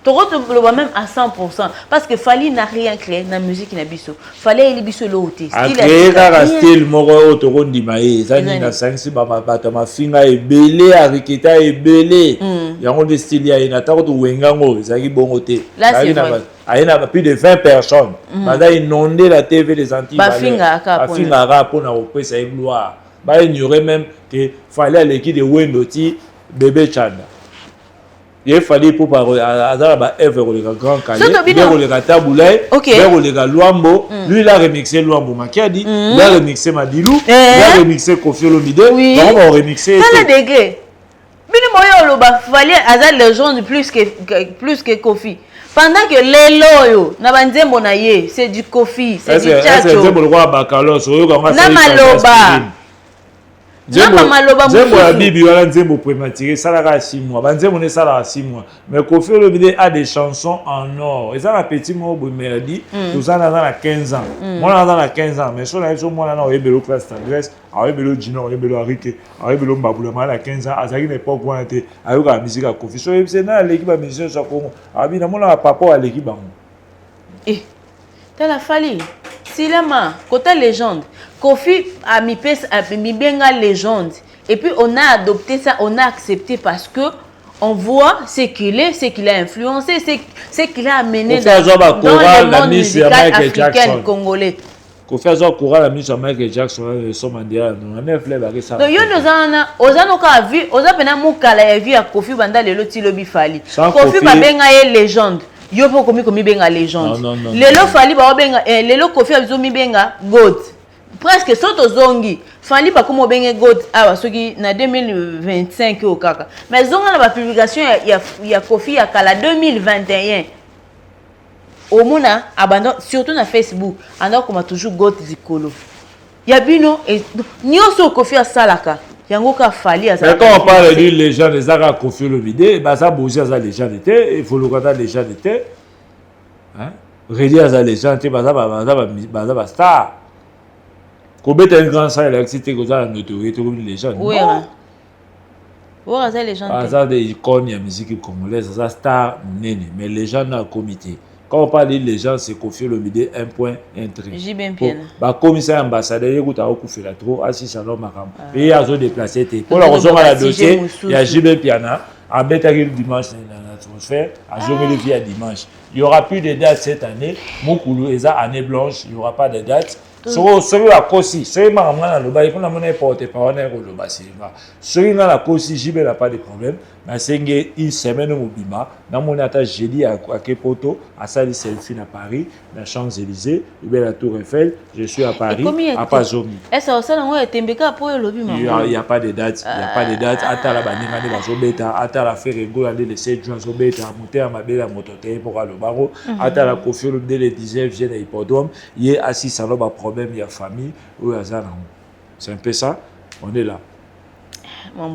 Toro le même à 100% parce que Fali n'a rien créé dans la musique na biso. Fallait il biso l'autre. Il a style moro Toro ndimae. Ça ni na sanksi ba ma finga e belé ariketa e belé. Yango de style ya ina ta ko wengango ezaki bongote. Là c'est vrai. Il y a plus de 20 personnes. Maintenant, ils inondé la TV des Antilles. Bafinga pour na repris sa gloire. Bah il y aurait même que fallait à l'équipe de Wendoti bébé Chanda. Il fallait pour par hasard ba Eve le grand calé, le Taboulay, le Luambo, lui il a remixé Luambo Makiadi, il a remixé Madilou, il a remixé Kofi Olomide, on va remixer. Ça le degré. Bini moyo lo ba fallait hasard les gens plus que Kofi. Pendant que les loyaux, na banzembo na ye, c'est du Kofi, c'est du tchatcho. C'est le roi Bakalos, na maloba. Nzembo ya bibi wala nzembo prématuré, ça la 6 mois. Banzembo ne ça la 6 mois. Mais Kofi Olomide a des chansons en or. Et ça la petit mot de mélodie, tout ça dans la 15 ans. Moi dans la 15 ans, mais sur la raison moi là on est belo classe tendresse, on est belo Gino, on est belo Arike, on est belo Mbabula moi à 15 ans, à cette époque où on était avec la musique à Kofi. So c'est dans l'équipe de musicien ça comme abi na moi là papa à l'équipe bango. Eh. T'as la Fali. Silema, côté légende. Kofi a mis benga légende. Et puis on a adopté ça, on a accepté parce que on voit ce qu'il est, ce qu'il a influencé, ce qu'il a amené dans le monde musical africain congolais. Kofi a courant la mise à Michael Jackson, son mondial, on a 9 lèvres ça. Donc yo ozana ka vu, ozapena mukala ya vie à Kofi banda lelo ti lobi fali. Kofi ba benga ye légende. Yo po komi benga légende. Lelo fali ba benga lelo Kofi abizo mi benga God. Presque soto zongi. Fali ba komo benga God awa soki na 2025 au kaka. Mais zonga na ba publication ya Kofi ya kala 2021. Au mona abandon surtout na Facebook alors qu'on a toujours God zikolo. Ya bino et nyoso Kofi asalaka. Yango ka fali à ça. Mais quand on parle de légende, les Zara Kofi Olomide, bah ça bouger à ça légende était, il faut le regarder légende était. Hein? Rédi à ça légende était, bah ça star. Combien un grand ça il a excité que ça la notoriété comme une légende. Oui. Ouais, ça légende. Ah ça des icônes de musique congolaise, ça star nene, mais légende dans le comité. Quand on parle de légende, c'est Kofi Olomide, un point, un trait. J'ai bien bien. Bah, commissaire ambassadeur, il y a un fait la trop, assis sur l'homme à et il y a un déplacé. Pour la raison à la dossier, il y a J.B. Piana, en bête le dimanche dans l'atmosphère, à journée le via dimanche. Il n'y aura plus de dates cette année. Moukoulou, et ça, année blanche, il n'y aura pas de dates. Celui à Kossi, celui à Mangana, il faut l'amener porte-parole au Loba. Celui à la Kossi, JB n'a pas de problème. Mais c'est une semaine au Bima. Dans mon attache, j'ai dit à Kepoto, à Sali Selfie à Paris, la Champs-Élysées, la Tour Eiffel. Je suis à Paris, à Pazomi. Est-ce que ça a été un pour le Bima? Il n'y a pas de date. Il n'y a pas de date. Attends la banane, attends la Ferrego, le 7 juin, à monter à ma belle mototé pour le barreau. Attends la Kofi Olomide le 19 juin à l'hippodrome. Il est assis sans le problème, il y a famille. C'est un peu ça. On est là. Non,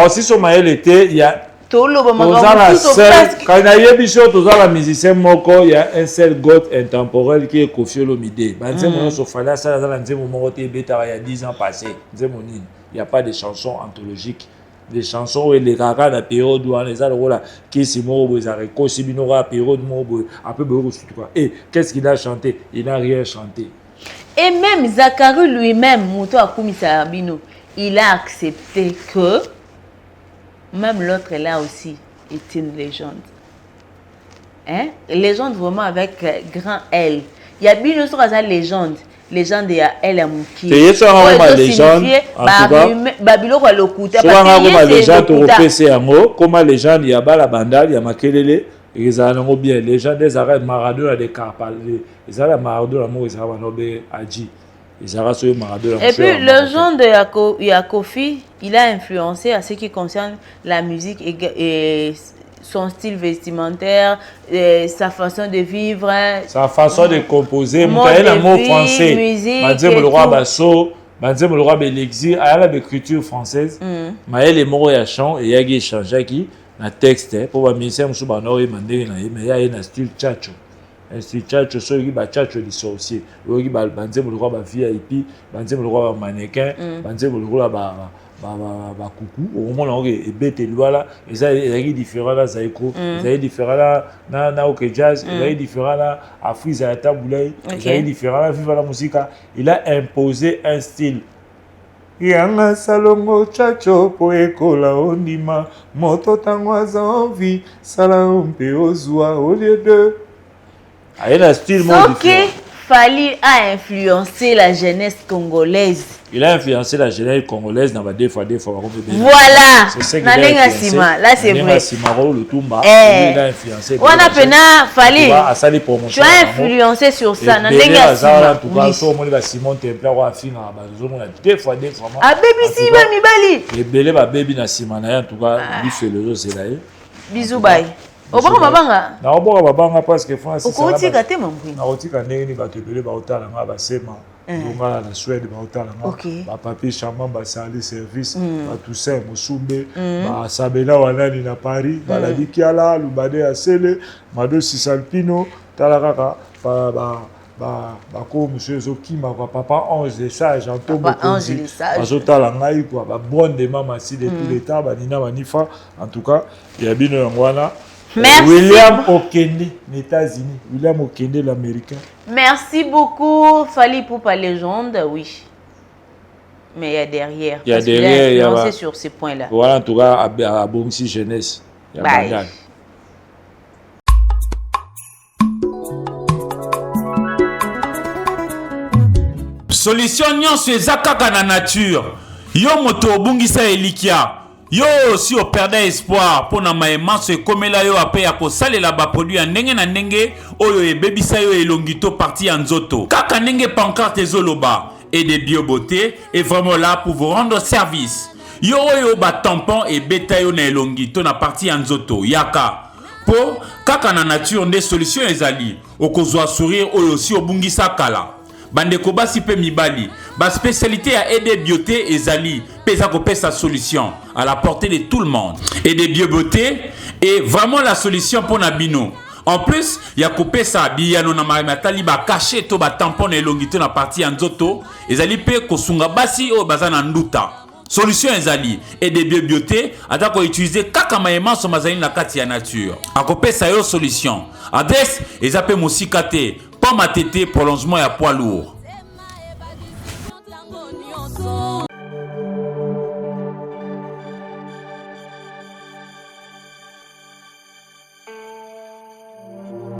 si son maël était, il y a. Quand il y a un musicien, il y a un seul God intemporel qui est Kofi Olomide. Il y a 10 ans passés. Il n'y a pas de chansons anthologiques. Des chansons où les ragas de la période où on les a le rôle qui est mort, ils arrêtent, qui est période un peu beaucoup. Et qu'est-ce qu'il a chanté? Il n'a rien chanté. Et même Zachary lui-même, Mouto Akoumisa Abino, il a accepté que même l'autre là aussi est une légende. Hein? Légende vraiment avec grand L. Il y a bien sur la légende. Légende de elle a mouki. C'est ça la légende. Babilo va l'occulter. Comment légende européenne en haut, comment légende il y a la bandale, il y a makelele, ils ont bien légende des arrêts Maradona des Carpal, ils ont Maradona amour ils ont bien Adji. Ils ont sur Maradona. Et puis le genre de Kofi, il a influencé à ce qui concerne la musique et son style vestimentaire, sa façon de vivre, sa façon de composer, un mot français, Madame le roi Basso, Madame le roi l'exil, il y a l'écriture française, mais il est mort à chant et il y a échangé qui na texte pour le ministère de Soubanori mais il y a un style tchatcho. Un style tchatcho, ceux qui tchatcho des sorciers, ceux qui Madame le roi VIP, Madame le roi mannequin, Madame le roi coucou au moment où il bête voilà et ça il est différent là zaïko il est différent là na ok jazz il est différent là afriza ya taboulay il est différent là viva la musique il a imposé un style yanga salongo chacho po ekola ondima moto tangwaza envie sala mpe ozwa au lieu de il a un style différent. Fali a influencé la jeunesse congolaise. Il a influencé la jeunesse congolaise dans des fois. Voilà. C'est ça qu'il a influencé. Là, c'est vrai. Le Tumba, il a influencé. On a pena Fali. Tu as influencé sur ça. Simon Templar ou Afina, des fois. Ah, baby Sima Mibali. Et Belé, baby Nassimana, en tout cas, il fait le jeu, c'est là. Bisous, bye. Obanga mabanga. Na obanga mabanga parce que France c'est ça. Okotika te mambo. Na otika ndenge ba tebele ba otala nga ba sema. Donga na Suède ba otala nga. Ba papier chamant ba sali service ba Toussaint Mosumbe ba Sabela wanani na Paris ba la Dikiala Lubade Asele Mado Sisalpino talaka ba ko monsieur Zokima papa Ange des sages en tombe Ange des sages. Bazotala ngai quoi ba bonne de mama si de tous les temps ba nina manifa en tout cas il y a bino ngwana Merci. William Okende, les États-Unis. William Okende, l'Américain. Merci beaucoup, Fally Ipupa légende, oui. Mais il y a derrière. Il y a parce qu'il derrière, il y a influencé sur ces points-là. Voilà, en tout cas, à Bonsi Jeunesse. Il y a Bye. Bangal. Solution nyonso eza kaka na nature. Yo moto obungisa elikia. Yo si o perdre espoir pour na maemanso ekomela yo ape ya kosalela ba produit ya ndenge na ndenge oyo ebebisa yo elongito parti ya nzoto. Kaka ndenge pancarte ezoloba et de biobeauté est vraiment là pour vous rendre service. Yo oyo ba tampon et beta yo na elongito na parti ya nzoto. Yaka po kaka na nature nde solution ezali. Okozwa sourire oyo si obungisa kala. Bandeko basi pe mibali, ba spécialité à aider beauté ezali, pesa ko sa solution à la portée de tout le monde. Aider beauté est vraiment la solution pour Nabino. En plus, il y a coupé ça biyano na matali ba caché to ba tampon na longité na partie en nzoto, ezali pe kosunga basi o bazana nduta. Solution ezali aider beauté atako utiliser kaka maema so mazali na kati ya nature. Akope sa yo solution. Adresse ezape musikate. Pomme à tété, prolongement et à poids lourd.